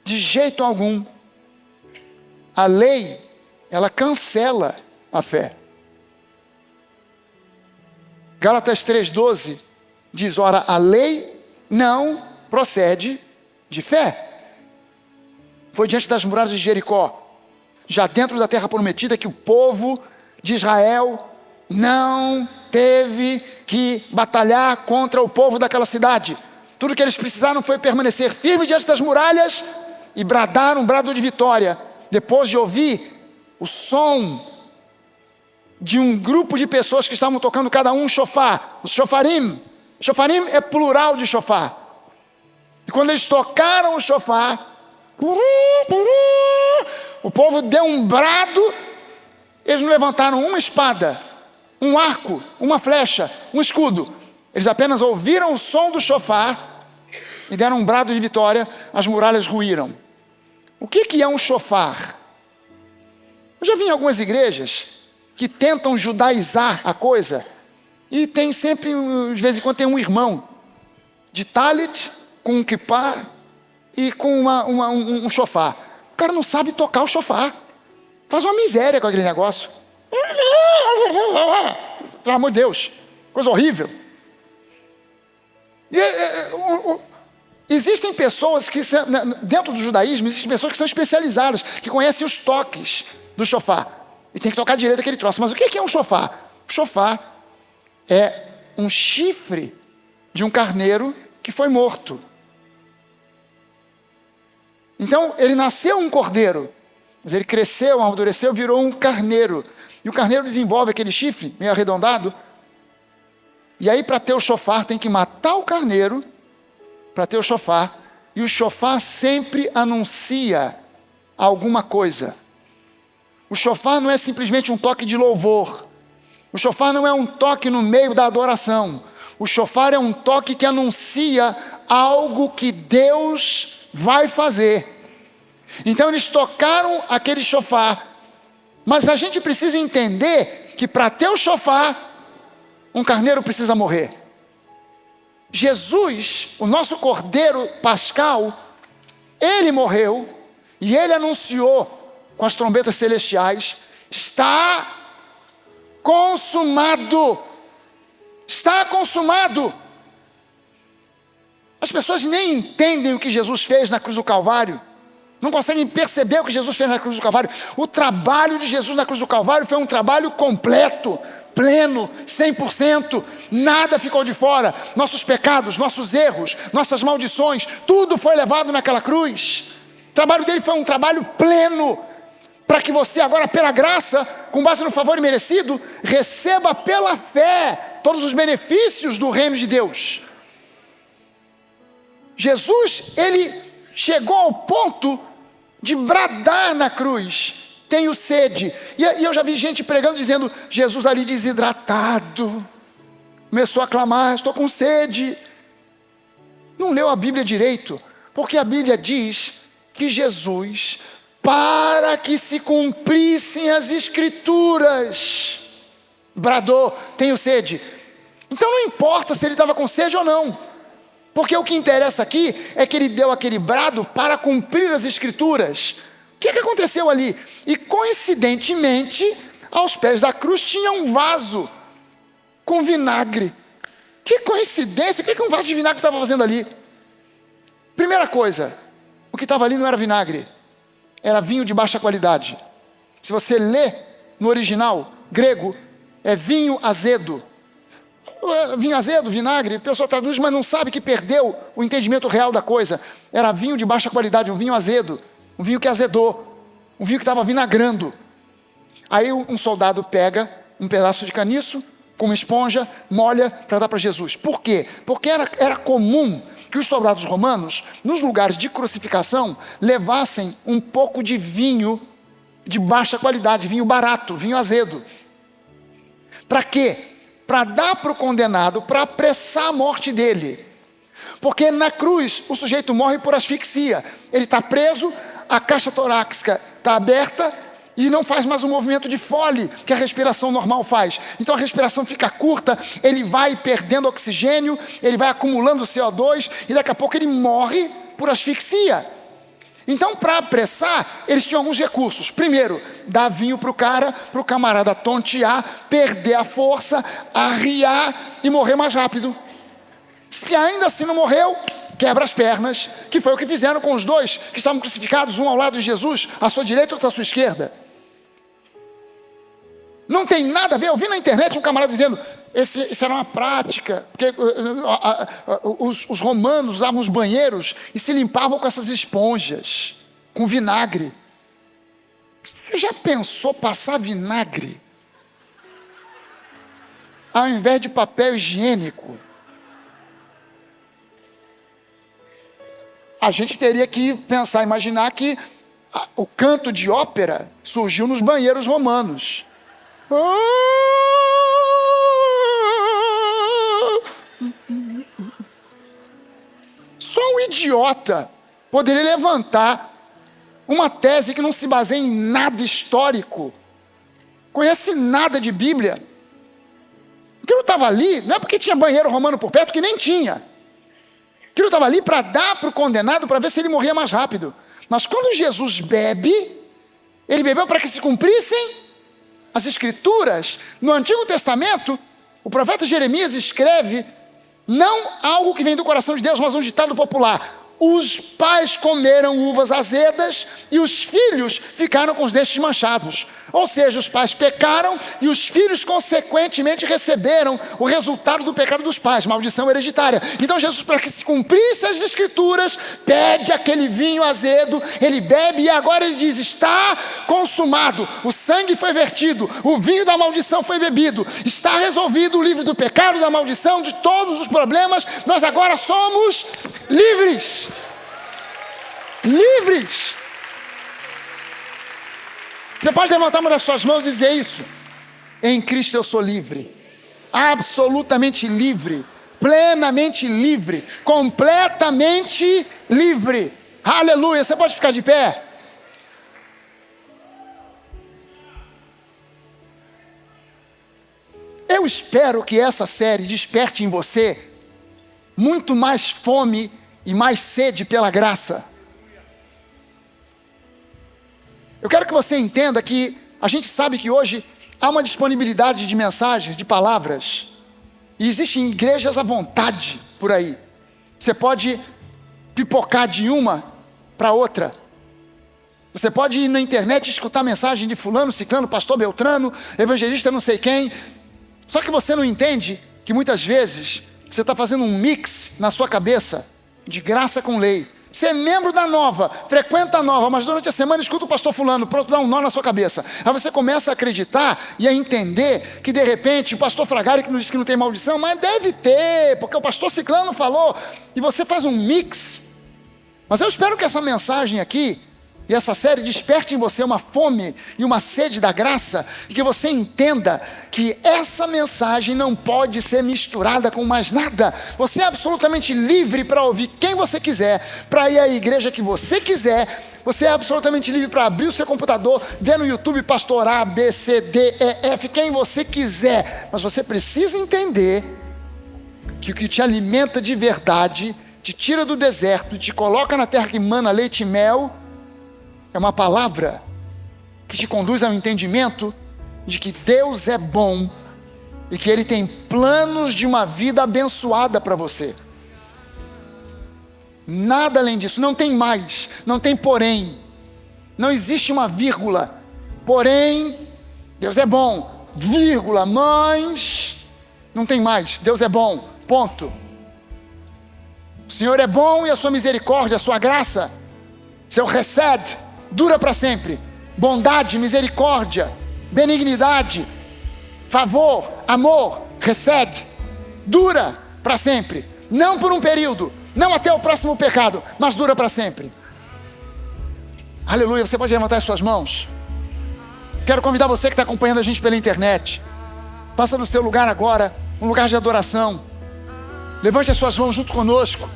De jeito algum. A lei, ela cancela a fé. Gálatas 3,12 diz: ora, a lei não procede de fé. Foi diante das muralhas de Jericó, já dentro da terra prometida, que o povo de Israel não teve que batalhar contra o povo daquela cidade. Tudo que eles precisaram foi permanecer firmes diante das muralhas e bradar um brado de vitória, depois de ouvir o som de um grupo de pessoas que estavam tocando cada um um shofar, os shofarim. Shofarim é plural de shofar. E quando eles tocaram o shofar, o povo deu um brado. Eles não levantaram uma espada, um arco, uma flecha, um escudo. Eles apenas ouviram o som do shofar e deram um brado de vitória. As muralhas ruíram. O que é um shofar? Eu já vi em algumas igrejas que tentam judaizar a coisa, e tem sempre, de vez em quando, tem um irmão de talit, com um kippah e com um shofar. O cara não sabe tocar o shofar. Faz uma miséria com aquele negócio. Pelo amor de Deus, coisa horrível. Existem pessoas que, dentro do judaísmo, existem pessoas que são especializadas, que conhecem os toques do shofar. E tem que tocar direito aquele troço. Mas o que é um shofar? O shofar é um chifre de um carneiro que foi morto. Então, ele nasceu um cordeiro, mas ele cresceu, amadureceu, virou um carneiro. E o carneiro desenvolve aquele chifre meio arredondado. E aí, para ter o shofar, tem que matar o carneiro para ter o shofar. E o shofar sempre anuncia alguma coisa. O shofar não é simplesmente um toque de louvor. O shofar não é um toque no meio da adoração. O shofar é um toque que anuncia algo que Deus vai fazer. Então eles tocaram aquele shofar. Mas a gente precisa entender que para ter o shofar, um carneiro precisa morrer. Jesus, o nosso cordeiro pascal, ele morreu e ele anunciou com as trombetas celestiais: está consumado. Está consumado. As pessoas nem entendem o que Jesus fez na cruz do Calvário. Não conseguem perceber o que Jesus fez na cruz do Calvário. O trabalho de Jesus na cruz do Calvário foi um trabalho completo, pleno, 100%. Nada ficou de fora. Nossos pecados, nossos erros, nossas maldições, tudo foi levado naquela cruz. O trabalho dele foi um trabalho pleno, para que você agora, pela graça, com base no favor imerecido, receba pela fé todos os benefícios do reino de Deus. Jesus, ele chegou ao ponto de bradar na cruz: tenho sede. E eu já vi gente pregando dizendo, Jesus ali desidratado, começou a clamar, estou com sede. Não leu a Bíblia direito, porque a Bíblia diz que Jesus, para que se cumprissem as Escrituras, bradou, tenho sede. Então não importa se ele estava com sede ou não, porque o que interessa aqui é que ele deu aquele brado para cumprir as Escrituras. O que aconteceu ali? E coincidentemente, aos pés da cruz tinha um vaso com vinagre. Que coincidência, o que um vaso de vinagre estava fazendo ali? Primeira coisa, o que estava ali não era vinagre, era vinho de baixa qualidade. Se você lê no original grego, é vinho azedo. Vinho azedo, vinagre, a pessoa traduz, mas não sabe que perdeu o entendimento real da coisa. Era vinho de baixa qualidade, um vinho azedo, um vinho que azedou, um vinho que estava vinagrando. Aí um soldado pega um pedaço de caniço com uma esponja, molha para dar para Jesus. Por quê? Porque era comum que os soldados romanos, nos lugares de crucificação, levassem um pouco de vinho de baixa qualidade, vinho barato, vinho azedo. Para quê? Para dar para o condenado, para apressar a morte dele. Porque na cruz o sujeito morre por asfixia. Ele está preso, a caixa torácica está aberta e não faz mais o movimento de Foley que a respiração normal faz. Então a respiração fica curta, ele vai perdendo oxigênio, ele vai acumulando CO2 e daqui a pouco ele morre por asfixia. Então, para apressar, eles tinham alguns recursos. Primeiro, dar vinho para o camarada tontear, perder a força, arriar e morrer mais rápido. Se ainda assim não morreu, quebra as pernas, que foi o que fizeram com os dois que estavam crucificados, um ao lado de Jesus, à sua direita e outro à sua esquerda. Não tem nada a ver. Eu vi na internet um camarada dizendo, isso era uma prática, porque os romanos usavam os banheiros e se limpavam com essas esponjas, com vinagre. Você já pensou passar vinagre ao invés de papel higiênico? A gente teria que pensar, imaginar que o canto de ópera surgiu nos banheiros romanos. Só um idiota poderia levantar uma tese que não se baseia em nada histórico, conhece nada de Bíblia. Aquilo estava ali, não é porque tinha banheiro romano por perto, que nem tinha. Aquilo estava ali para dar para o condenado, para ver se ele morria mais rápido. Mas quando Jesus bebe, ele bebeu para que se cumprissem as Escrituras. No Antigo Testamento, o profeta Jeremias escreve, não algo que vem do coração de Deus, mas um ditado popular: os pais comeram uvas azedas e os filhos ficaram com os dentes manchados. Ou seja, os pais pecaram e os filhos consequentemente receberam o resultado do pecado dos pais, maldição hereditária. Então Jesus, para que se cumprisse as Escrituras, pede aquele vinho azedo, ele bebe e agora ele diz, está consumado, o sangue foi vertido, o vinho da maldição foi bebido, está resolvido o livro do pecado, da maldição, de todos os problemas, nós agora somos livres. Livres. Você pode levantar uma das suas mãos e dizer isso: em Cristo eu sou livre, absolutamente livre, plenamente livre, completamente livre. Aleluia. Você pode ficar de pé? Eu espero que essa série desperte em você muito mais fome e mais sede pela graça. Eu quero que você entenda que a gente sabe que hoje há uma disponibilidade de mensagens, de palavras, e existem igrejas à vontade por aí. Você pode pipocar de uma para outra. Você pode ir na internet e escutar mensagem de fulano, ciclano, pastor Beltrano, evangelista não sei quem. Só que você não entende que muitas vezes você está fazendo um mix na sua cabeça de graça com lei. Você é membro da nova, frequenta a nova, mas durante a semana escuta o pastor fulano, pronto, dá um nó na sua cabeça. Aí você começa a acreditar e a entender que de repente o pastor Fragari que nos diz que não tem maldição, mas deve ter, porque o pastor ciclano falou, e você faz um mix. Mas eu espero que essa mensagem aqui e essa série desperte em você uma fome e uma sede da graça, e que você entenda que essa mensagem não pode ser misturada com mais nada. Você é absolutamente livre para ouvir quem você quiser, para ir à igreja que você quiser. Você é absolutamente livre para abrir o seu computador, ver no YouTube pastor A, B, C, D, E, F, quem você quiser. Mas você precisa entender que o que te alimenta de verdade, te tira do deserto, te coloca na terra que mana leite e mel, é uma palavra que te conduz ao entendimento de que Deus é bom e que Ele tem planos de uma vida abençoada para você. Nada além disso, não tem mais, não tem porém, não existe uma vírgula. Porém, Deus é bom, vírgula, mas não tem mais. Deus é bom, ponto. O Senhor é bom e a sua misericórdia, a sua graça, seu recede, dura para sempre. Bondade, misericórdia, benignidade, favor, amor, recede, dura para sempre. Não por um período, não até o próximo pecado, mas dura para sempre. Aleluia, você pode levantar as suas mãos. Quero convidar você que está acompanhando a gente pela internet. Faça do seu lugar agora um lugar de adoração. Levante as suas mãos junto conosco.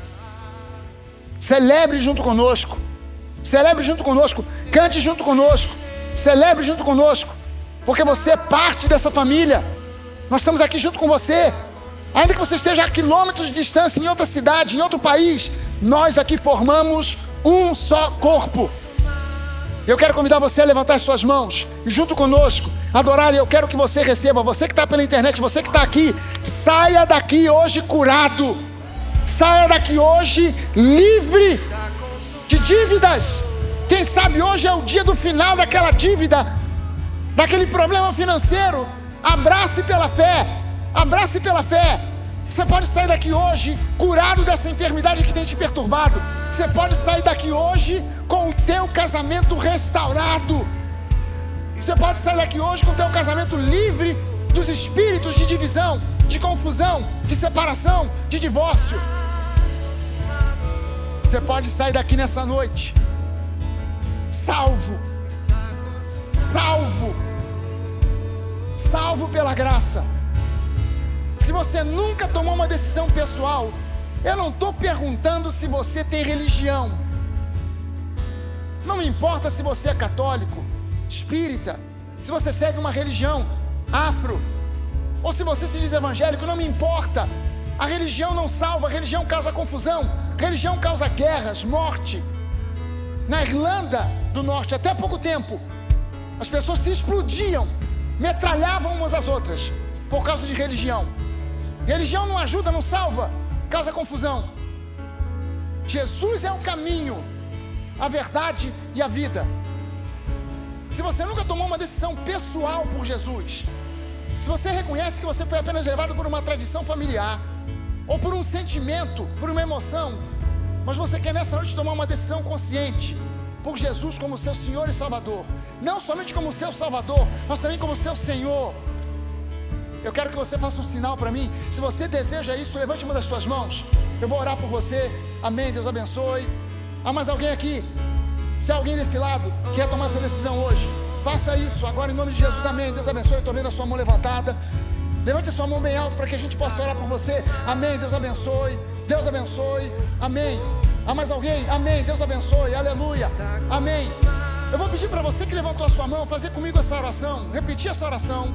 Celebre junto conosco. Celebre junto conosco, cante junto conosco, celebre junto conosco, porque você é parte dessa família. Nós estamos aqui junto com você, ainda que você esteja a quilômetros de distância, em outra cidade, em outro país. Nós aqui formamos um só corpo. Eu quero convidar você a levantar as suas mãos e junto conosco adorar. E eu quero que você receba, você que está pela internet, você que está aqui, saia daqui hoje curado, saia daqui hoje livre de dívidas. Quem sabe hoje é o dia do final daquela dívida, daquele problema financeiro. Abrace pela fé, abrace pela fé. Você pode sair daqui hoje curado dessa enfermidade que tem te perturbado. Você pode sair daqui hoje com o teu casamento restaurado. Você pode sair daqui hoje com o teu casamento livre dos espíritos de divisão, de confusão, de separação, de divórcio. Você pode sair daqui nessa noite salvo, salvo, salvo pela graça. Se você nunca tomou uma decisão pessoal, eu não estou perguntando se você tem religião. Não me importa se você é católico, espírita, se você segue uma religião afro, ou se você se diz evangélico, não me importa. A religião não salva, a religião causa confusão, a religião causa guerras, morte. Na Irlanda do Norte, até pouco tempo, as pessoas se explodiam, metralhavam umas às outras, por causa de religião. Religião não ajuda, não salva, causa confusão. Jesus é o caminho, a verdade e a vida. Se você nunca tomou uma decisão pessoal por Jesus, se você reconhece que você foi apenas levado por uma tradição familiar, ou por um sentimento, por uma emoção, mas você quer nessa noite tomar uma decisão consciente por Jesus como seu Senhor e Salvador, não somente como seu Salvador, mas também como seu Senhor, eu quero que você faça um sinal para mim. Se você deseja isso, levante uma das suas mãos, eu vou orar por você. Amém, Deus abençoe. Há mais alguém aqui? Se há alguém desse lado que quer tomar essa decisão hoje, faça isso agora em nome de Jesus. Amém, Deus abençoe. Eu estou vendo a sua mão levantada. Levante a sua mão bem alto para que a gente possa orar por você. Amém, Deus abençoe. Deus abençoe. Amém. Há mais alguém? Amém, Deus abençoe. Aleluia. Amém. Eu vou pedir para você que levantou a sua mão fazer comigo essa oração, repetir essa oração.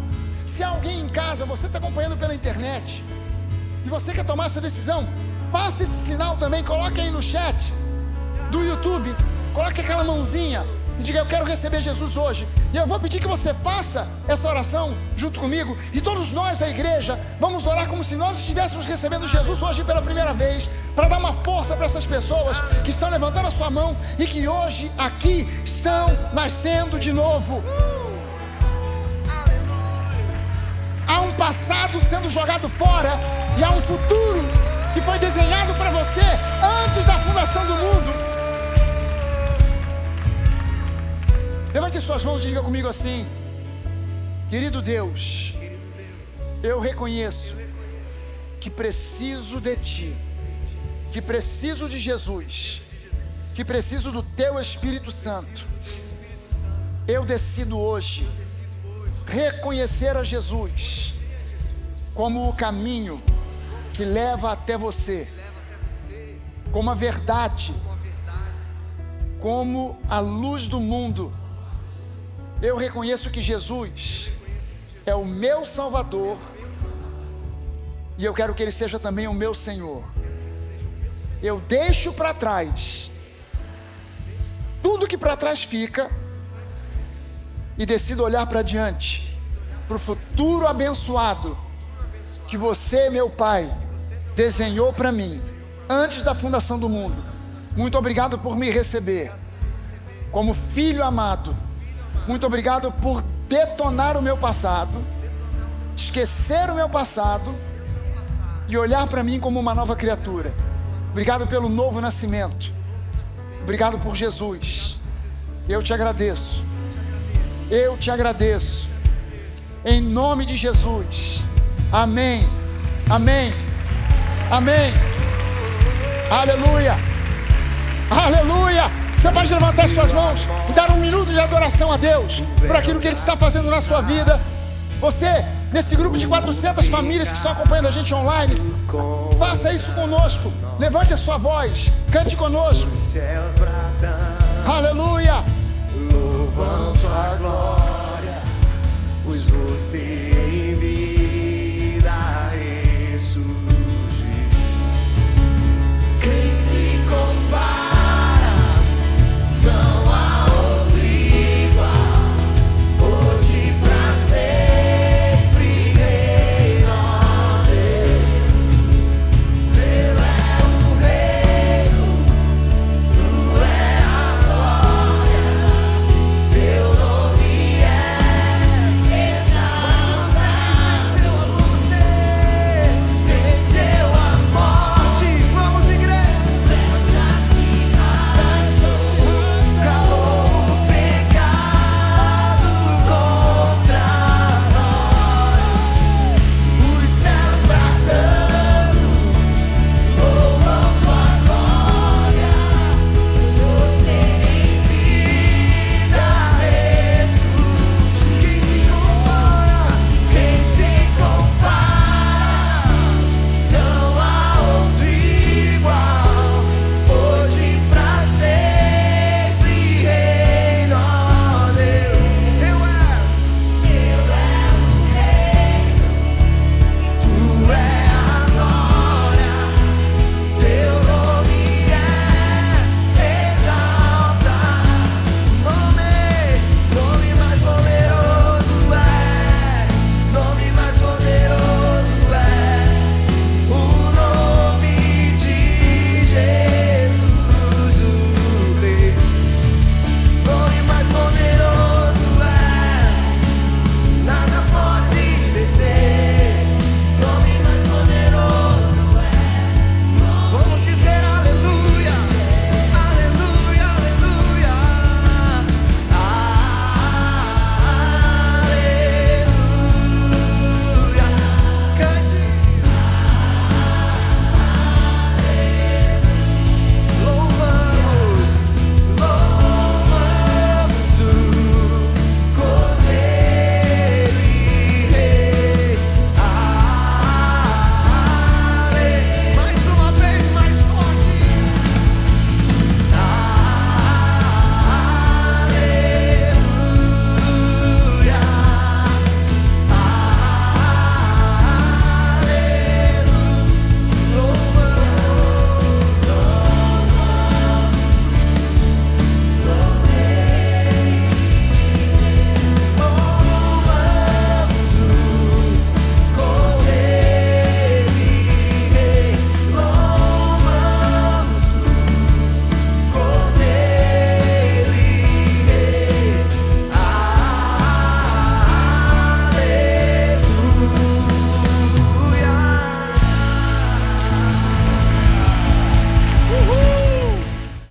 Se há alguém em casa, você está acompanhando pela internet e você quer tomar essa decisão, faça esse sinal também. Coloque aí no chat do YouTube, coloque aquela mãozinha e diga: eu quero receber Jesus hoje. E eu vou pedir que você faça essa oração junto comigo. E todos nós, a igreja, vamos orar como se nós estivéssemos recebendo Jesus hoje pela primeira vez, para dar uma força para essas pessoas que estão levantando a sua mão e que hoje aqui estão nascendo de novo. Há um passado sendo jogado fora e há um futuro que foi desenhado para você antes da fundação do mundo. Levante suas mãos e diga comigo assim: querido Deus, eu reconheço que preciso de Ti, que preciso de Jesus, que preciso do Teu Espírito Santo. Eu decido hoje reconhecer a Jesus como o caminho que leva até você, como a verdade, como a luz do mundo. Eu reconheço que Jesus é o meu Salvador e eu quero que Ele seja também o meu Senhor. Eu deixo para trás tudo que para trás fica e decido olhar para diante, para o futuro abençoado que você, meu Pai, desenhou para mim antes da fundação do mundo. Muito obrigado por me receber como filho amado. Muito obrigado por detonar o meu passado, esquecer o meu passado e olhar para mim como uma nova criatura. Obrigado pelo novo nascimento. Obrigado por Jesus. Eu te agradeço. Eu te agradeço. Em nome de Jesus. Amém. Amém. Amém. Aleluia. Aleluia. Você pode levantar suas mãos e dar um minuto de adoração a Deus por aquilo que Ele está fazendo na sua vida. Você, nesse grupo de 400 famílias que estão acompanhando a gente online, faça isso conosco. Levante a sua voz, cante conosco. Aleluia. Louvando sua glória, pois você